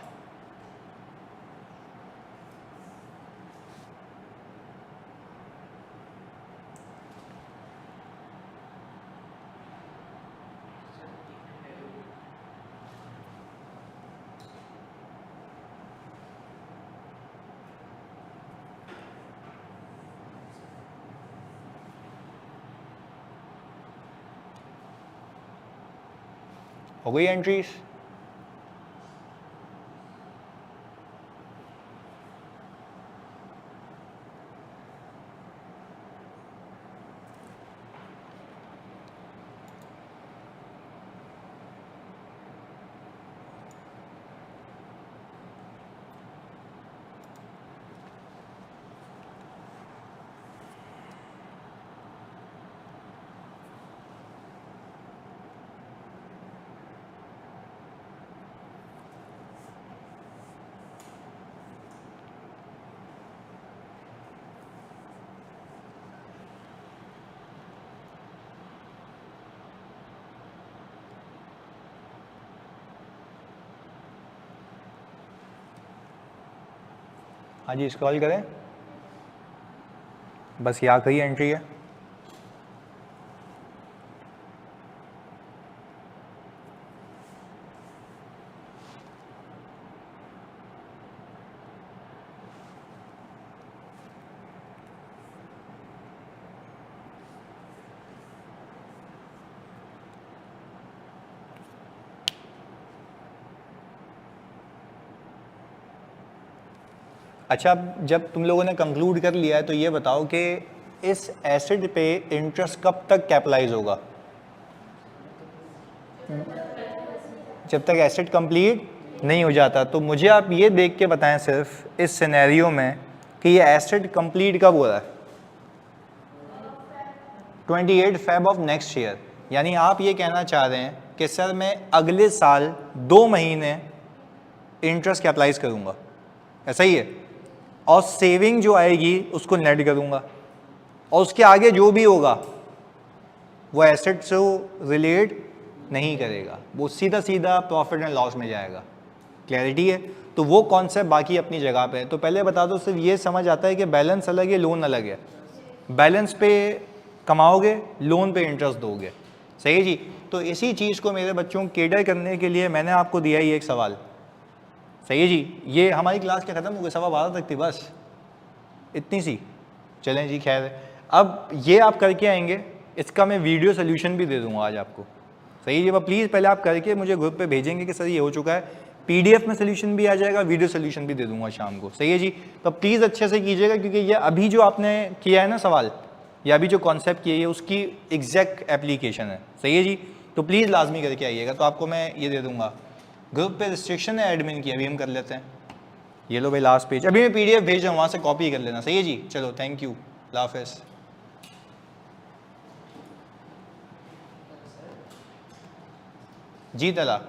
हो गई एंट्रीज। हाँ जी, स्क्रॉल करें, बस ये आखिरी एंट्री है। अच्छा, अब जब तुम लोगों ने कंक्लूड कर लिया है तो ये बताओ कि इस एसेट पे इंटरेस्ट कब तक कैपिटलाइज होगा? जब तक एसेट कंप्लीट नहीं हो जाता। तो मुझे आप ये देख के बताएं सिर्फ इस सिनेरियो में कि ये एसेट कंप्लीट कब हो रहा है? 28 Feb ऑफ नेक्स्ट ईयर। यानी आप ये कहना चाह रहे हैं कि सर मैं अगले साल 2 महीने इंटरेस्ट कैपिटलाइज करूंगा, ऐसा ही है, और सेविंग जो आएगी उसको नेट करूंगा, और उसके आगे जो भी होगा वो एसेट से रिलेट नहीं करेगा, वो सीधा सीधा प्रॉफिट एंड लॉस में जाएगा। क्लैरिटी है? तो वो कॉन्सेप्ट बाकी अपनी जगह पे है। तो पहले बता दो, सिर्फ ये समझ आता है कि बैलेंस अलग है, लोन अलग है। बैलेंस पे कमाओगे, लोन पे इंटरेस्ट दोगे, सही है जी। तो इसी चीज़ को मेरे बच्चों को केटर करने के लिए मैंने आपको दिया ही एक सवाल, सही है जी। ये हमारी क्लास क्या ख़त्म हो गई, 12:15 तक थी बस, इतनी सी। चलें जी, खैर अब ये आप करके आएंगे, इसका मैं वीडियो सोल्यूशन भी दे दूंगा आज आपको, सही है जी। प्लीज़ पहले आप करके मुझे ग्रुप पे भेजेंगे कि सर ये हो चुका है, पीडीएफ में सोल्यूशन भी आ जाएगा, वीडियो सोल्यूशन भी दे दूंगा शाम को, सही है जी। तो प्लीज़ अच्छे से कीजिएगा, क्योंकि ये अभी जो आपने किया है ना सवाल, या अभी जो कॉन्सेप्ट किया है उसकी एग्जैक्ट एप्लीकेशन है, सही है जी। तो प्लीज़ लाजमी करके आइएगा। तो आपको मैं ये दे दूंगा, ग्रुप पे रिस्ट्रिक्शन है एडमिन की, अभी हम कर लेते हैं। ये लो भाई लास्ट पेज, अभी मैं पीडीएफ भेज रहा हूँ, वहाँ से कॉपी कर लेना, सही है जी। चलो थैंक यू, अल्लाह हाफ़िज़। जी तला